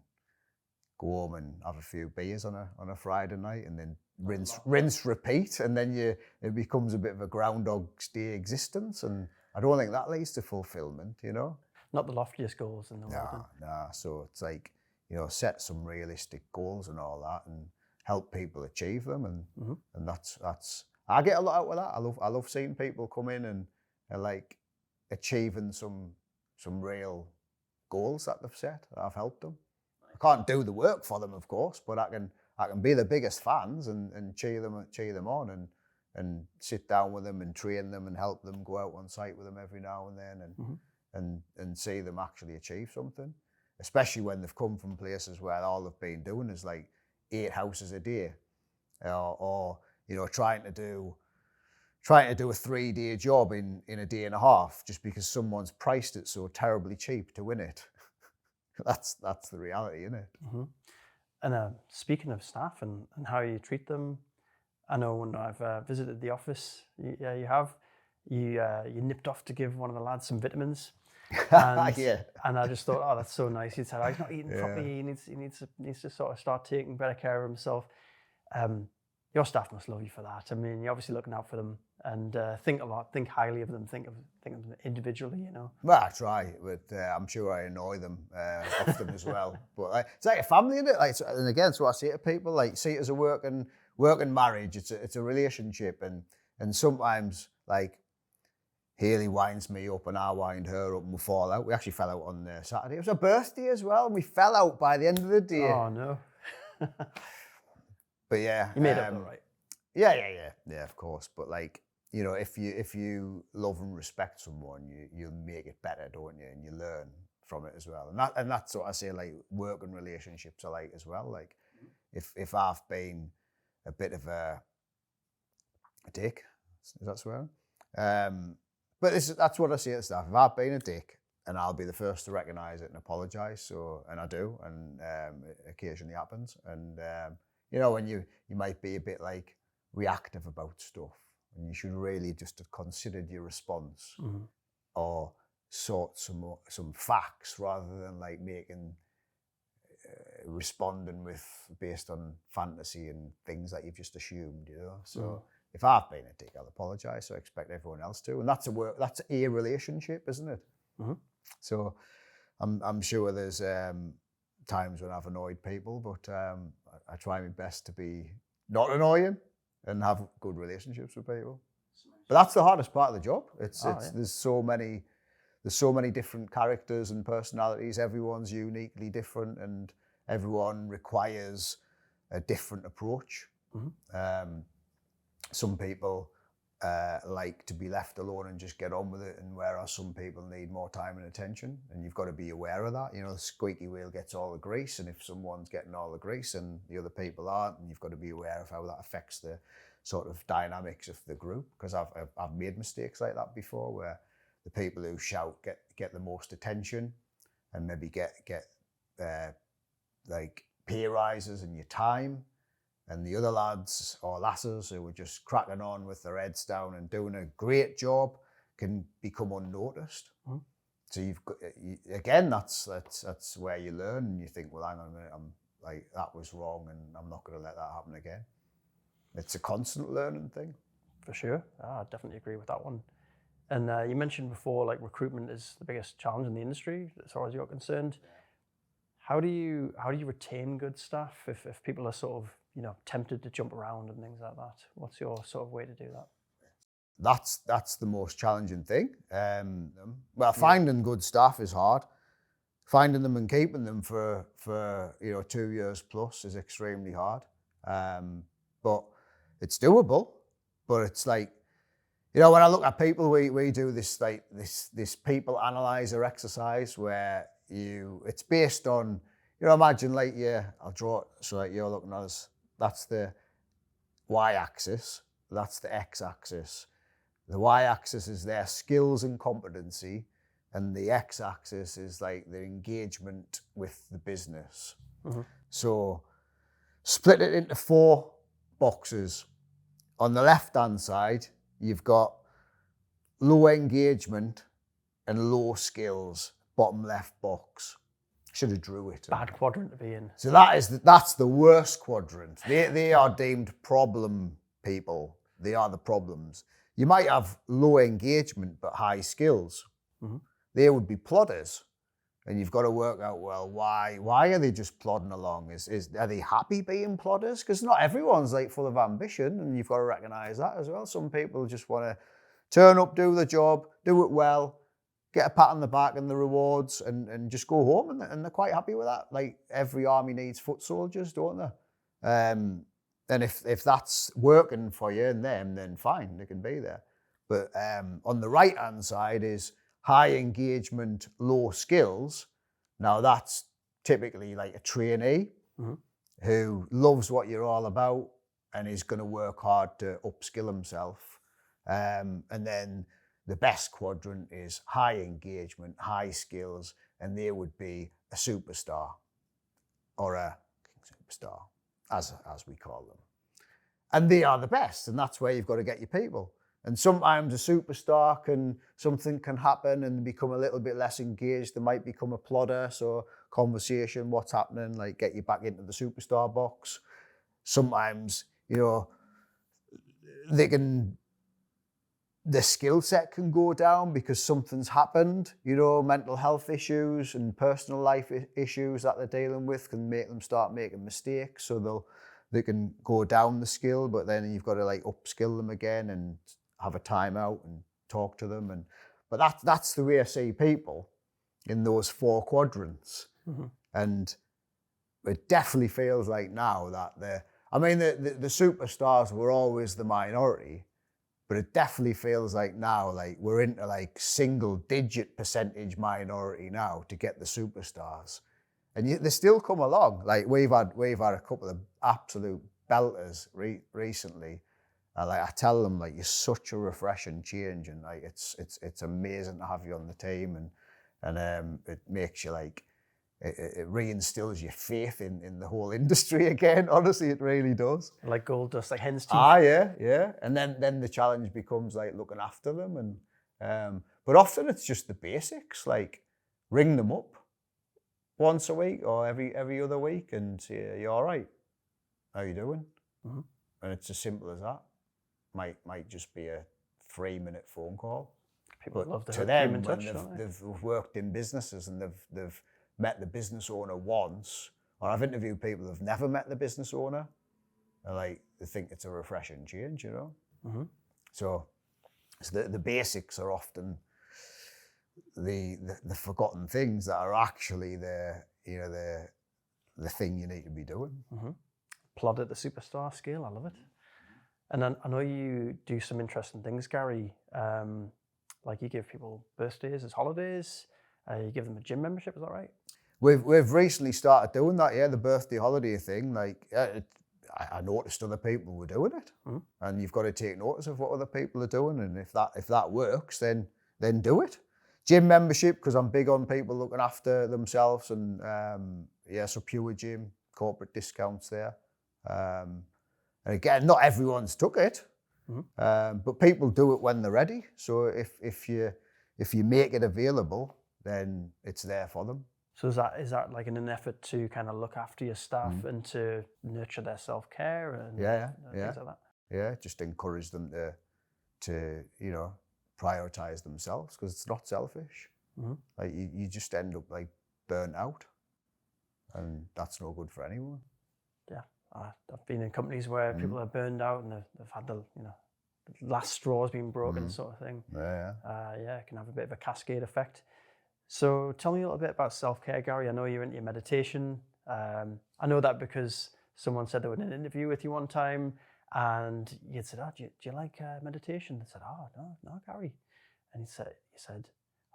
go home and have a few beers on a Friday night, and then rinse, repeat, and then it becomes a bit of a Groundhog Day existence. And I don't think that leads to fulfillment, you know. Not the loftiest goals in the world. Nah. So it's like, you know, set some realistic goals and all that, and help people achieve them, and that's. I get a lot out of that. I love seeing people come in and like achieving some real goals that they've set. That I've helped them. I can't do the work for them, of course, but I can be the biggest fans and cheer them on and sit down with them and train them and help them go out on site with them every now and then and see them actually achieve something. Especially when they've come from places where all they've been doing is like 8 houses a day, or you know, trying to do a 3-day job in a day and a half just because someone's priced it so terribly cheap to win it. That's the reality, isn't it? Mm-hmm. And speaking of staff and how you treat them, I know when I've visited the office, you nipped off to give one of the lads some vitamins. And, yeah. And I just thought, oh, that's so nice. He said, he's not eating properly. He needs to sort of start taking better care of himself. Your staff must love you for that. I mean, you're obviously looking out for them and think highly of them, think of them individually, you know. Well, I try, but I'm sure I annoy them often as well. But it's like a family, isn't it? Like, and again, so I say to people, like, see it as a working marriage. It's a relationship, and sometimes like Hayley winds me up and I wind her up and we fall out. We actually fell out on Saturday. It was her birthday as well, and we fell out by the end of the day. Oh no. But yeah, you made it all right. Yeah, of course. But like, you know, if you love and respect someone, you make it better, don't you? And you learn from it as well. And that's what I say, like work and relationships are like as well. Like if I've been a bit of a dick, is that swearing? But that's what I say to staff. If I've been a dick, and I'll be the first to recognise it and apologise. So, and I do, and it occasionally happens. And you know, when you might be a bit like reactive about stuff, and you should really just have considered your response, or sought some facts rather than like making responding based on fantasy and things that you've just assumed, you know. So if I've been a dick, I'll apologise. So I expect everyone else to, and that's a relationship, isn't it? So I'm sure there's times when I've annoyed people, but I try my best to be not annoying and have good relationships with people. But that's the hardest part of the job. There's so many different characters and personalities. Everyone's uniquely different, and everyone requires a different approach. Some people like to be left alone and just get on with it, and whereas some people need more time and attention, and you've got to be aware of that. You know, the squeaky wheel gets all the grease, and if someone's getting all the grease and the other people aren't, and you've got to be aware of how that affects the sort of dynamics of the group. Because I've made mistakes like that before, where the people who shout get the most attention, and maybe get like pay rises in your time, and the other lads or lasses who are just cracking on with their heads down and doing a great job can become unnoticed. Mm-hmm. So you've got, again, that's where you learn, and you think, well, hang on a minute, I'm like, that was wrong, and I'm not going to let that happen again. It's a constant learning thing. For sure, I definitely agree with that one. And you mentioned before, like, recruitment is the biggest challenge in the industry, as far as you're concerned. Yeah. How do you retain good staff if people are sort of, you know, tempted to jump around and things like that? What's your sort of way to do that? That's the most challenging thing. Finding good staff is hard. Finding them and keeping them for 2 years plus is extremely hard. But it's doable. But it's like, you know, when I look at people, we do this people analyzer exercise where it's based on, you know, imagine like, I'll draw it so like you're looking at us. That's the y-axis. That's the x-axis. The y-axis is their skills and competency, and the x-axis is like their engagement with the business. Mm-hmm. So split it into 4 boxes. On the left-hand side, you've got low engagement and low skills, bottom left box. Should have drew it. Bad quadrant to be in. So that's the worst quadrant. They are deemed problem people. They are the problems. You might have low engagement but high skills. Mm-hmm. They would be plodders. And you've got to work out, well, why are they just plodding along? Are they happy being plodders? Because not everyone's like full of ambition, and you've got to recognise that as well. Some people just want to turn up, do the job, do it well, get a pat on the back and the rewards, and just go home, and they're quite happy with that. Like, every army needs foot soldiers, don't they? And if that's working for you and them, then fine, they can be there. But on the right-hand side is high engagement, low skills. Now that's typically like a trainee mm-hmm. who loves what you're all about and is going to work hard to upskill himself. And then the best quadrant is high engagement, high skills, and they would be a superstar or a superstar, as we call them. And they are the best, and that's where you've got to get your people. And sometimes a superstar something can happen and become a little bit less engaged. They might become a plodder, so conversation, what's happening, like get you back into the superstar box. Sometimes, you know, the skill set can go down because something's happened, you know, mental health issues and personal life issues that they're dealing with can make them start making mistakes. So they can go down the skill, but then you've got to like upskill them again and have a timeout and talk to them. But that's the way I see people in those 4 quadrants. Mm-hmm. And it definitely feels like now that the superstars were always the minority, but it definitely feels like now, like we're into like single-digit percentage minority now to get the superstars. And they still come along. Like we've had a couple of absolute belters recently. Like I tell them, like, you're such a refreshing change, and like it's amazing to have you on the team, and it makes you like it reinstills your faith in the whole industry again. Honestly, it really does. Like gold dust, like hen's teeth. Yeah. And then the challenge becomes like looking after them, and but often it's just the basics, like ring them up once a week or every other week and say, "Are you all right? How you doing?" Mm-hmm. And it's as simple as that. Might just be a 3-minute phone call. People love to them, when they've worked in businesses and they've met the business owner once, or I've interviewed people who've never met the business owner, and like they think it's a refreshing change, you know. Mm-hmm. So the basics are often the forgotten things that are actually the thing you need to be doing. Mm-hmm. Plod at the superstar scale, I love it. And then I know you do some interesting things, Gary. Like you give people birthdays as holidays. You give them a gym membership, is that right? We've recently started doing that, the birthday holiday thing. Like I noticed other people were doing it, mm-hmm. and you've got to take notice of what other people are doing. And if that works, then then do it. Gym membership, because I'm big on people looking after themselves, and so Pure Gym, corporate discounts there. And again, not everyone's took it, but people do it when they're ready. So if you make it available, then it's there for them. So is that like in an effort to kind of look after your staff and to nurture their self-care and things like that? Yeah, just encourage them to prioritize themselves, because it's not selfish. Like you just end up like burnt out, and that's no good for anyone. Yeah, I've been in companies where people are burned out and they've had the last straw's been broken sort of thing. It can have a bit of a cascade effect. So tell me a little bit about self-care, Gary. I know you're into your meditation. I know that because someone said they were in an interview with you one time, and you said, "Oh, do you like meditation?" They said, "Oh, no, Gary." And you said,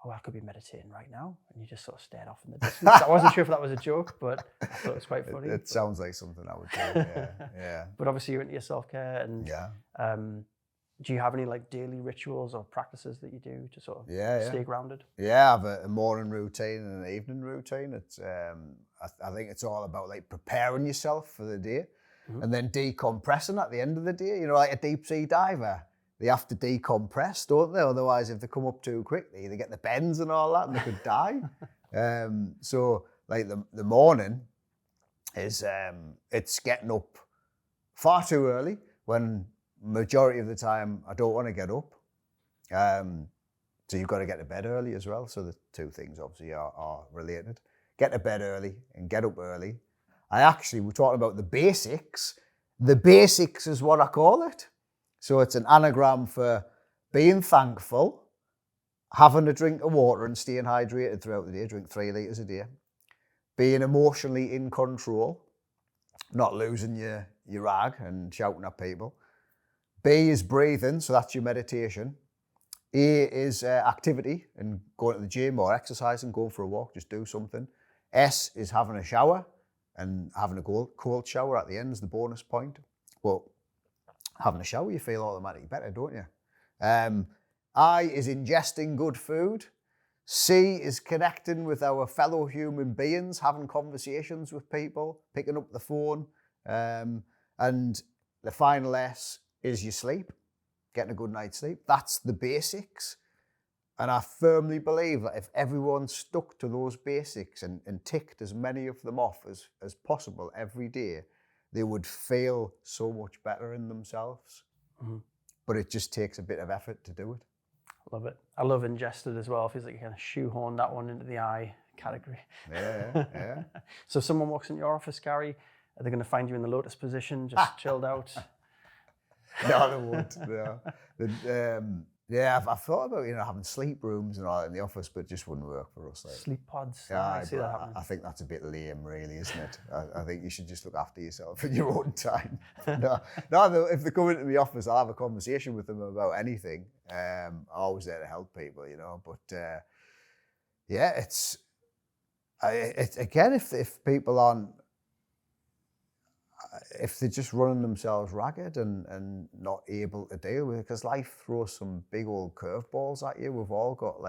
"Oh, I could be meditating right now," and you just sort of stared off in the distance. I wasn't sure if that was a joke, but I thought it was quite funny. It sounds like something I would do. Yeah. But obviously, you're into your self-care, and do you have any like daily rituals or practices that you do to sort of stay grounded? Yeah, I have a morning routine and an evening routine. It's I think it's all about like preparing yourself for the day and then decompressing at the end of the day. You know, like a deep sea diver, they have to decompress, don't they? Otherwise, if they come up too quickly, they get the bends and all that, and they could die. So like the morning is it's getting up far too early when majority of the time I don't want to get up. So you've got to get to bed early as well. So the two things obviously are related. Get to bed early and get up early. We're talking about the basics. The basics is what I call it. So it's an anagram for being thankful, having a drink of water and staying hydrated throughout the day, drink 3 litres a day, being emotionally in control, not losing your rag and shouting at people. B is breathing, so that's your meditation. A is activity and going to the gym or exercising, going for a walk, just do something. S is having a shower, and having a cold shower at the end is the bonus point. But having a shower, you feel automatically better, don't you? I is ingesting good food. C is connecting with our fellow human beings, having conversations with people, picking up the phone. And the final S is your sleep, getting a good night's sleep. That's the basics. And I firmly believe that if everyone stuck to those basics and ticked as many of them off as possible every day, they would feel so much better in themselves. But it just takes a bit of effort to do it. I love it. I love ingested as well. It feels like you kind of shoehorn that one into the I category. Yeah. So if someone walks into your office, Gary, are they going to find you in the lotus position, just chilled out? No, they won't. No. I've thought about having sleep rooms and all that in the office, but it just wouldn't work for us. Like. Sleep pods. Yeah, I see that happening. I think that's a bit lame, really, isn't it? I think you should just look after yourself in your own time. No, if they come into the office, I'll have a conversation with them about anything. I'm always there to help people, But it's again, if people aren't. If they're just running themselves ragged and not able to deal with it, because life throws some big old curveballs at you. We've all got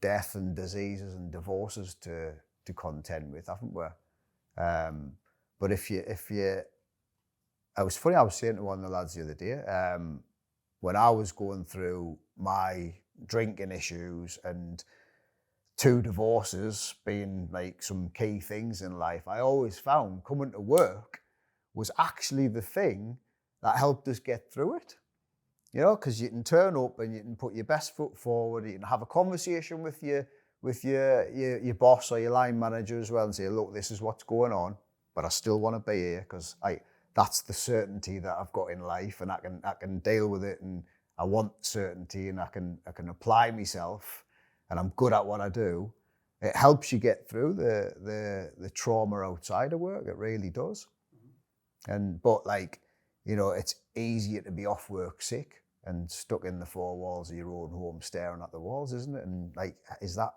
death and diseases and divorces to contend with, haven't we? But if you, it was funny, I was saying to one of the lads the other day, when I was going through my drinking issues and 2 divorces being like some key things in life, I always found coming to work was actually the thing that helped us get through it. Because you can turn up and you can put your best foot forward, you can have a conversation with your boss or your line manager as well and say, look, this is what's going on, but I still want to be here because that's the certainty that I've got in life, and I can deal with it, and I want certainty, and I can apply myself. And I'm good at what I do. It helps you get through the trauma outside of work. It really does. But it's easier to be off work sick and stuck in the 4 walls of your own home staring at the walls, isn't it? And is that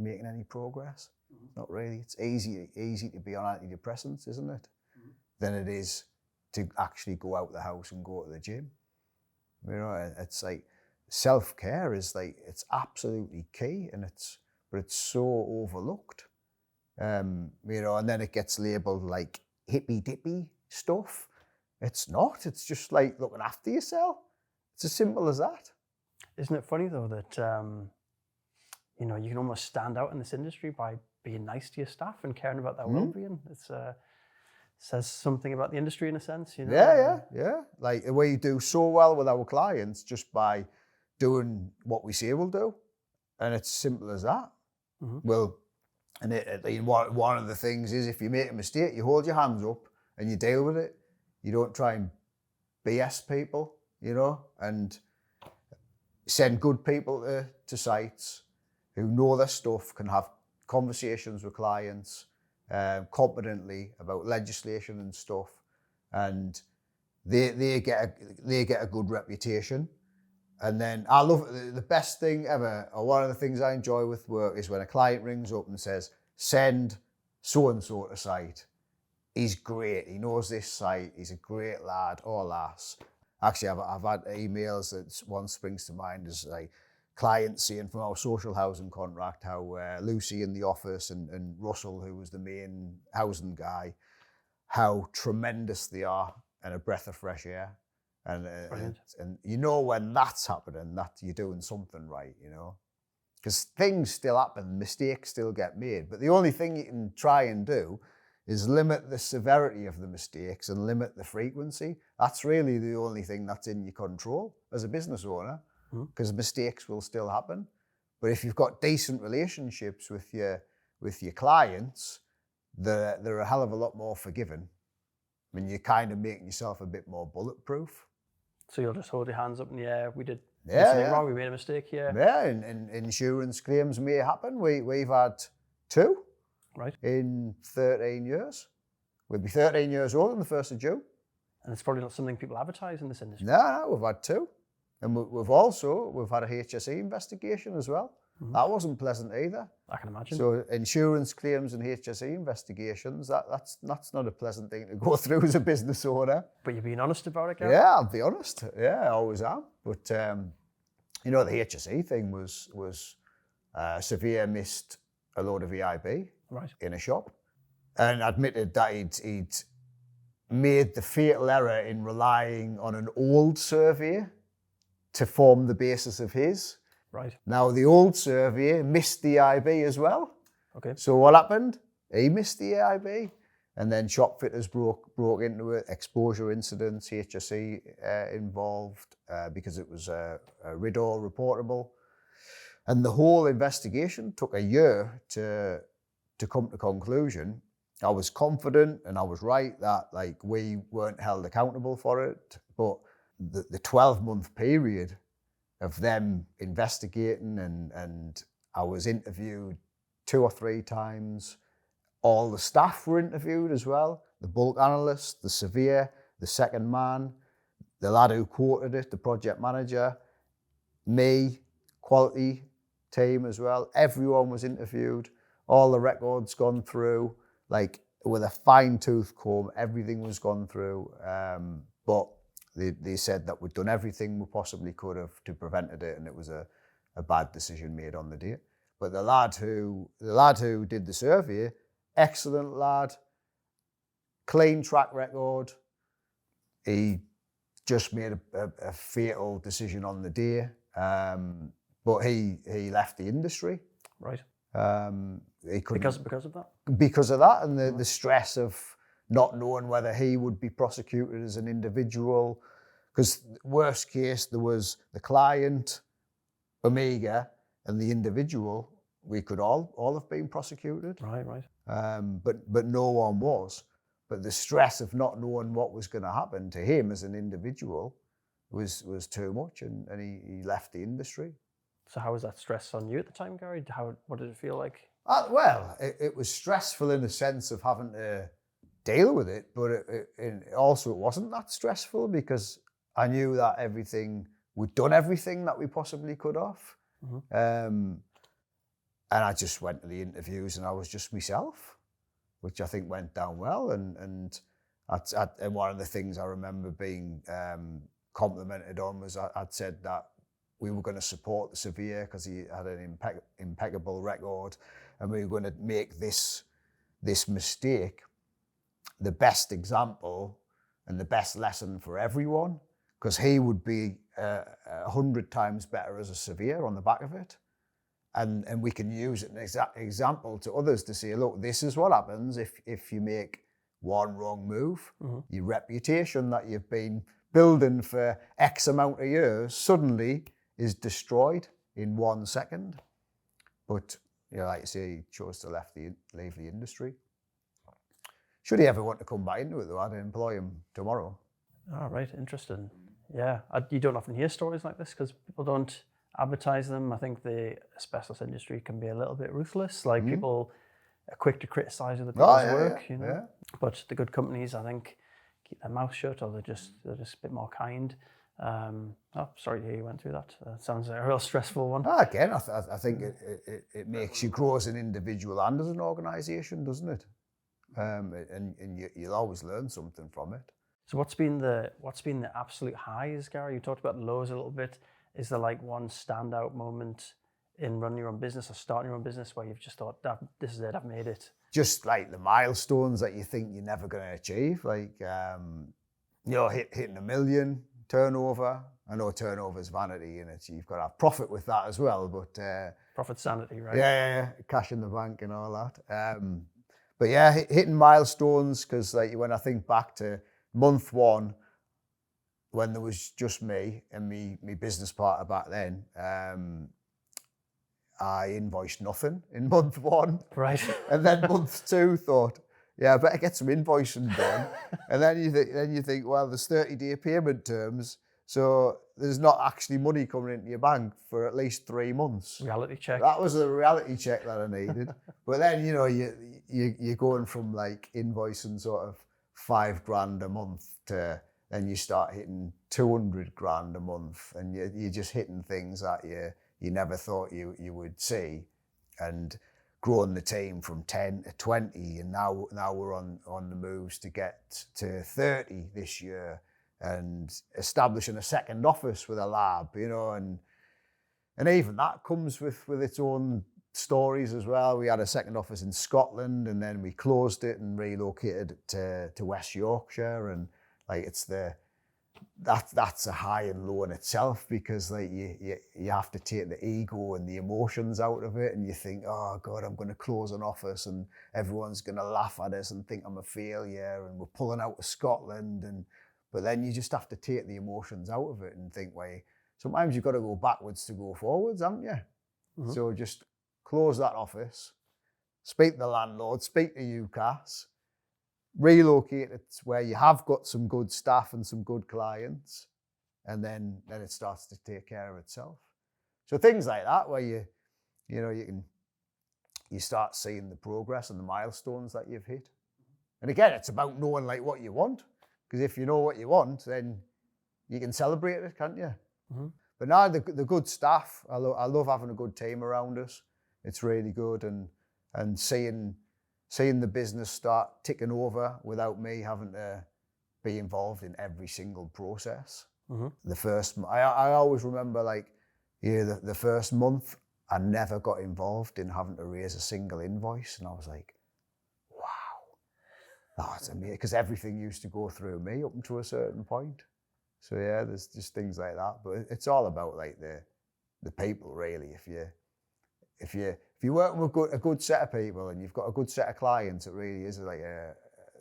making any progress? Not really. It's easy to be on antidepressants, isn't it? Than it is to actually go out the house and go to the gym. It's like self-care is like, it's absolutely key, and but it's so overlooked. You know, and then it gets labeled like hippy dippy stuff. It's not. It's just like looking after yourself. It's as simple as that. Isn't it funny though that you know, you can almost stand out in this industry by being nice to your staff and caring about their well-being? It's says something about the industry in a sense, you know. Yeah. Like we do so well with our clients just by doing what we say we'll do, and it's simple as that. Well, and one of the things is, if you make a mistake, you hold your hands up and you deal with it. You don't try and BS people, you know, and send good people to sites who know their stuff, can have conversations with clients competently about legislation and stuff, and they get a good reputation. And then I love the best thing ever, or one of the things I enjoy with work, is when a client rings up and says, send so and so to site. He's great. He knows this site. He's a great lad or lass. Actually, I've had emails that one springs to mind as like clients saying from our social housing contract how Lucy in the office and Russell, who was the main housing guy, how tremendous they are and a breath of fresh air. And you know when that's happening, that you're doing something right, you know. Because things still happen, mistakes still get made. But the only thing you can try and do is limit the severity of the mistakes and limit the frequency. That's really the only thing that's in your control as a business owner, because mistakes will still happen. But if you've got decent relationships with your clients, they're a hell of a lot more forgiving. I mean, you're kind of making yourself a bit more bulletproof. So you'll just hold your hands up and we did something wrong, we made a mistake here. Yeah, and insurance claims may happen. We've had 2 in 13 years. We'll be 13 years old on the 1st of June. And it's probably not something people advertise in this industry. No, we've had 2. And we've had a HSE investigation as well. That wasn't pleasant either. I can imagine. So insurance claims and HSE investigations, that's not a pleasant thing to go through as a business owner. But you're being honest about it, Gary? Yeah, I'll be honest. Yeah, I always am. But, you know, the HSE thing was Severe missed a load of EIB in a shop and admitted that he'd made the fatal error in relying on an old survey to form the basis of his. Right. Now, the old survey missed the EIB as well. Okay. So what happened? He missed the EIB, and then shop fitters broke into it. Exposure incidents, HSE involved because it was a RIDDOR reportable. And the whole investigation took a year to come to conclusion. I was confident and I was right that like we weren't held accountable for it, but the 12-month period of them investigating and I was interviewed 2 or 3 times. All the staff were interviewed as well. The bulk analyst, the surveyor, the second man, the lad who quoted it, the project manager, me, quality team as well. Everyone was interviewed. All the records gone through, like with a fine-tooth comb, everything was gone through. But they said that we'd done everything we possibly could have to prevent it, and it was a bad decision made on the day. But the lad who did the survey, excellent lad, clean track record. He just made a fatal decision on the day, but he left the industry. Right. He couldn't, because of that? Because of that, and the stress of not knowing whether he would be prosecuted as an individual. Because worst case, there was the client, Omega, and the individual. We could all have been prosecuted. Right. But no one was. But the stress of not knowing what was going to happen to him as an individual was too much, and he left the industry. So how was that stress on you at the time, Gary? What did it feel like? Well, it was stressful in the sense of having to deal with it, but it also wasn't that stressful because I knew that we'd done everything that we possibly could have. And I just went to the interviews and I was just myself, which I think went down well. And one of the things I remember being complimented on was I'd said that we were going to support the severe because he had an impeccable record, and we were going to make this mistake the best example and the best lesson for everyone, because he would be 100 times better as a severe on the back of it. And we can use it as an example to others to say, look, this is what happens if you make one wrong move. Your reputation that you've been building for X amount of years suddenly is destroyed in 1 second. But, you know, like you say, he chose to leave the industry. Should he ever want to come back into it, though, I'd employ him tomorrow. Oh, right, interesting. Yeah, you don't often hear stories like this because people don't advertise them. I think the asbestos industry can be a little bit ruthless. Like people are quick to criticise other people's work, you know. Yeah. But the good companies, I think, keep their mouth shut, or they're just a bit more kind. Sorry to hear you went through that. Sounds like a real stressful one. Again, I think it makes you grow as an individual and as an organisation, doesn't it? And you'll always learn something from it. So what's been the absolute highs, Gary? You talked about the lows a little bit. Is there like one standout moment in running your own business or starting your own business where you've just thought, this is it, I've made it? Just like the milestones that you think you're never going to achieve, like hitting 1 million turnover. I know turnover is vanity, and you've got to have profit with that as well. But profit sanity, right? Yeah, cash in the bank and all that. But yeah, hitting milestones, because like when I think back to month 1, when there was just me and me business partner back then, I invoiced nothing in month 1. Right. And then month 2 thought, yeah, I better get some invoicing done. And then you think, well, there's 30-day payment terms, so there's not actually money coming into your bank for at least 3 months. Reality check. That was the reality check that I needed. But then, you know, you're going from like invoicing sort of $5,000 a month to then you start hitting 200 grand a month, and you're just hitting things that you never thought you would see, and growing the team from 10 to 20, and now we're on the moves to get to 30 this year, and establishing a second office with a lab, you know, and even that comes with its own stories as well. We had a second office in Scotland, and then we closed it and relocated to West Yorkshire, and like that's a high and low in itself, because like you have to take the ego and the emotions out of it, and you think, oh God, I'm going to close an office and everyone's going to laugh at us and think I'm a failure, and we're pulling out of Scotland, but then you just have to take the emotions out of it and think, well, sometimes you've got to go backwards to go forwards, haven't you? Mm-hmm. So just close that office, speak to the landlord, speak to UCAS, relocate it where you have got some good staff and some good clients, and then it starts to take care of itself. So things like that, where you start seeing the progress and the milestones that you've hit. And again, it's about knowing like what you want, because if you know what you want, then you can celebrate it, can't you? Mm-hmm. But now the good staff, I love having a good team around us. It's really good, and seeing the business start ticking over without me having to be involved in every single process. Mm-hmm. I always remember the first month, I never got involved in having to raise a single invoice. And I was like, wow, that's amazing, because everything used to go through me up to a certain point. So yeah, there's just things like that. But it's all about like the people, really. If you're working with a good set of people and you've got a good set of clients, it really is like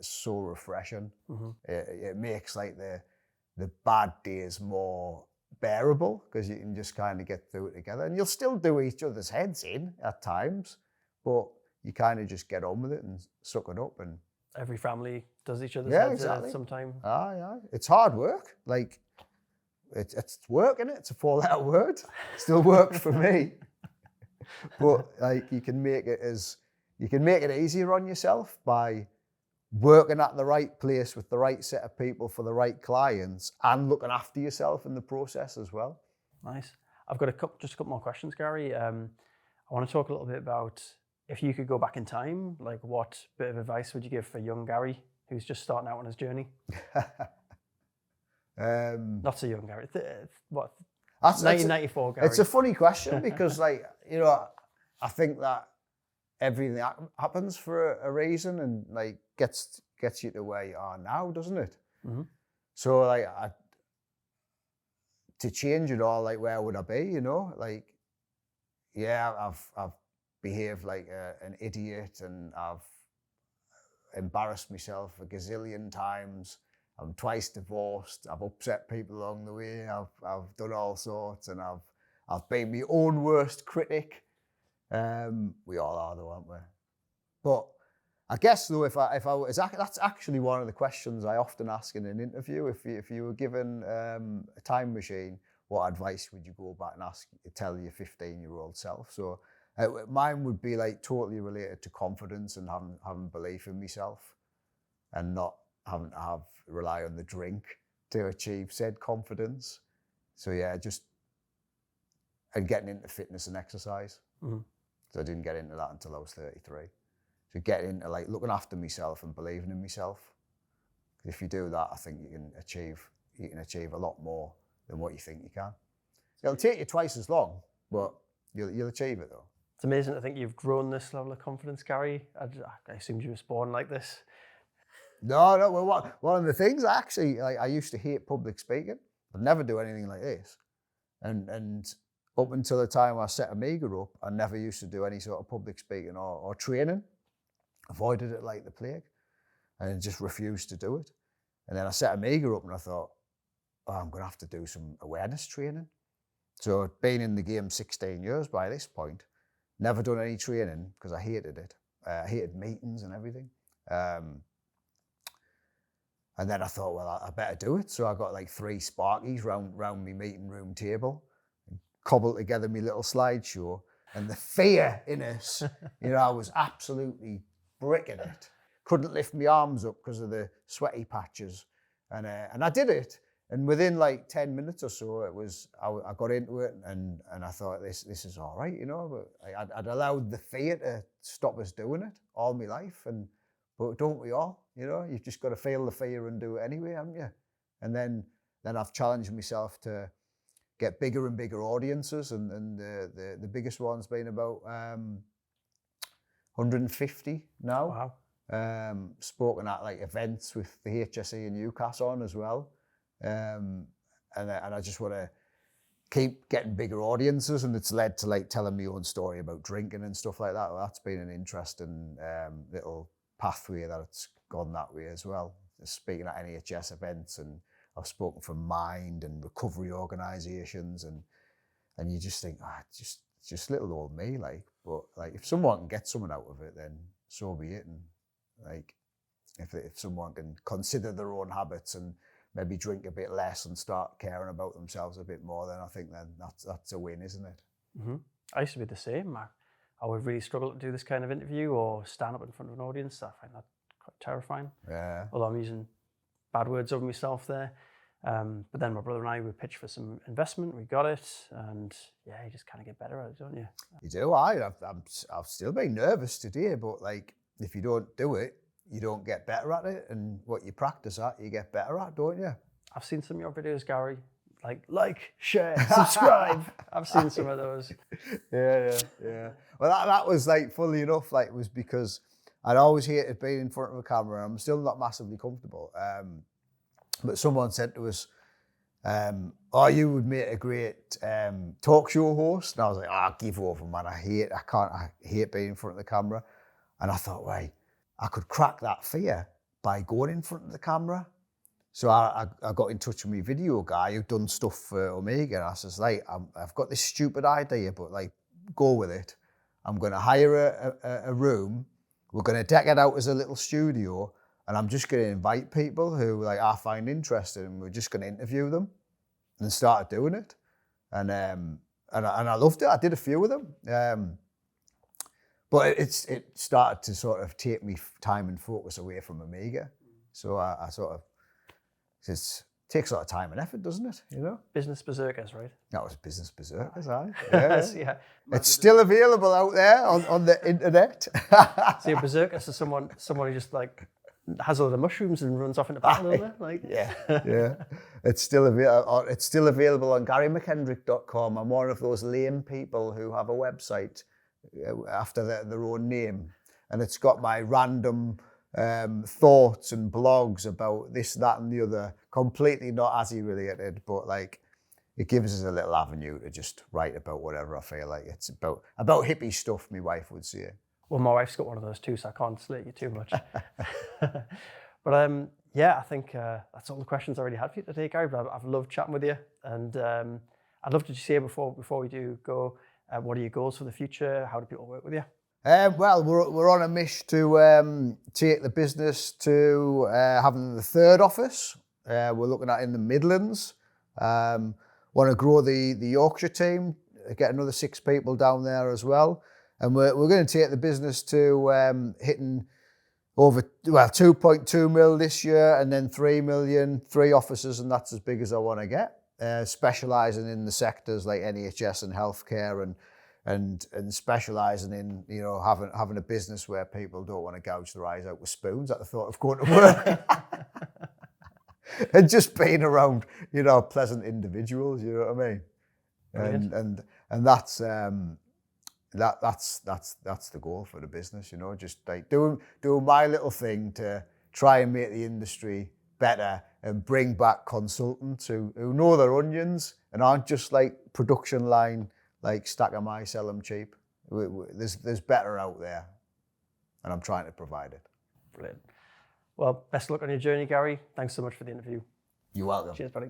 so refreshing. Mm-hmm. It makes like the bad days more bearable, because you can just kind of get through it together, and you'll still do each other's heads in at times, but you kind of just get on with it and suck it up. And every family does each other's heads at some time. Yeah. It's hard work. Like it's work, isn't it? It's a 4-letter word. Still works for me. But like you can make it easier on yourself by working at the right place with the right set of people for the right clients, and looking after yourself in the process as well. Nice. I've got just a couple more questions, Gary. I want to talk a little bit about, if you could go back in time, like what bit of advice would you give for young Gary who's just starting out on his journey? Not so young, Gary. What? That's 1994, Gary. It's a funny question because, like, you know, I think that everything happens for a reason and like gets you to where you are now, doesn't it? Mm-hmm. So like, to change it all, like, where would I be? You know, like, yeah, I've behaved like an idiot and I've embarrassed myself a gazillion times. I'm twice divorced. I've upset people along the way. I've done all sorts, and I've been my own worst critic. We all are, though, aren't we? But I guess, though, if I was, that's actually one of the questions I often ask in an interview. If you were given a time machine, what advice would you go back and tell your 15-year-old self? So mine would be like totally related to confidence and having belief in myself, and not having to rely on the drink to achieve said confidence. So yeah, and getting into fitness and exercise. Mm-hmm. So I didn't get into that until I was 33. So getting into like looking after myself and believing in myself. If you do that, I think you can achieve a lot more than what you think you can. It'll take you twice as long, but you'll achieve it though. It's amazing to think you've grown this level of confidence, Gary. I assumed you were born like this. No. Well, one of the things I used to hate public speaking. I'd never do anything like this, and up until the time I set Amiga up, I never used to do any sort of public speaking or training. Avoided it like the plague, and just refused to do it. And then I set Amiga up, and I thought, oh, I'm going to have to do some awareness training. So I'd been in the game 16 years by this point, never done any training because I hated it. I hated meetings and everything. And then I thought, well, I better do it. So I got like 3 Sparkies round my meeting room table, and cobbled together my little slideshow. And the fear in us, you know, I was absolutely bricking it. Couldn't lift my arms up because of the sweaty patches. And I did it. And within like 10 minutes or so, I got into it, and I thought, this is all right, you know. But I'd allowed the fear to stop us doing it all my life. But don't we all? You know, you've just got to feel the fear and do it anyway, haven't you? And then I've challenged myself to get bigger and bigger audiences, and the biggest one's been about 150 now. Wow. Spoken at like events with the HSE in Newcastle on as well. And I just want to keep getting bigger audiences, and it's led to like telling my own story about drinking and stuff like that. Well, that's been an interesting little pathway that it's gone that way as well. Speaking at NHS events, and I've spoken for Mind and recovery organisations, and you just think, it's just little old me, like. But like, if someone can get someone out of it, then so be it. And like, if someone can consider their own habits and maybe drink a bit less and start caring about themselves a bit more, then I think then that's a win, isn't it? Mm-hmm. I used to be the same. I would really struggle to do this kind of interview or stand up in front of an audience. I find that quite terrifying. Yeah. Although I'm using bad words over myself there. But then my brother and I, we pitched for some investment. We got it, and yeah, you just kind of get better at it, don't you? You do. I've still been nervous today, but like, if you don't do it, you don't get better at it, and what you practice at, you get better at, don't you? I've seen some of your videos, Gary. Like, share, subscribe. I've seen some of those. Yeah. Well, that was like, funnily enough, like, it was because I'd always hated being in front of a camera. I'm still not massively comfortable. But someone said to us, oh, you would make a great talk show host. And I was like, give over, man. I hate being in front of the camera. And I thought, wait, I could crack that fear by going in front of the camera. So I got in touch with my video guy who'd done stuff for Omega. And I says, like, I've got this stupid idea, but like, go with it. I'm going to hire a room. We're going to deck it out as a little studio. And I'm just going to invite people who like I find interested, and we're just going to interview them, and started doing it. And I loved it. I did a few of them. But it started to sort of take me time and focus away from Omega. So I sort of, it takes a lot of time and effort, doesn't it? You know? Business Berzerkers, right? That was Business Berzerkers, aye. Yeah. Yeah. It's still available out there on the internet. So your Berzerkers is someone who just like has all the mushrooms and runs off into battle, isn't it? Like, yeah. It's still available on GaryMcKendrick.com. I'm one of those lame people who have a website after their own name, and it's got my random thoughts and blogs about this, that, and the other, completely not ASI related, but like it gives us a little avenue to just write about whatever I feel like. It's about hippie stuff, my wife would say. Well, my wife's got one of those too, so I can't slate you too much. But yeah, I think that's all the questions I already had for you today, Gary. But I've loved chatting with you, and I'd love to just hear before we do go, what are your goals for the future? How do people work with you? Well, we're on a mission to take the business to having the third office. We're looking at in the Midlands. Want to grow the Yorkshire team, get another 6 people down there as well. And we're going to take the business to hitting over 2.2 mil this year, and then 3 million, 3 offices, and that's as big as I want to get. Specialising in the sectors like NHS and healthcare, and specialising in, you know, having a business where people don't want to gouge their eyes out with spoons at the thought of going to work. And just being around, you know, pleasant individuals, you know what I mean? Brilliant. And that's that's the goal for the business, you know, just like doing my little thing to try and make the industry better and bring back consultants who know their onions and aren't just like production line, like stack 'em high, sell 'em cheap. There's better out there, and I'm trying to provide it. Brilliant. Well, best of luck on your journey, Gary. Thanks so much for the interview. You're welcome. Cheers, buddy.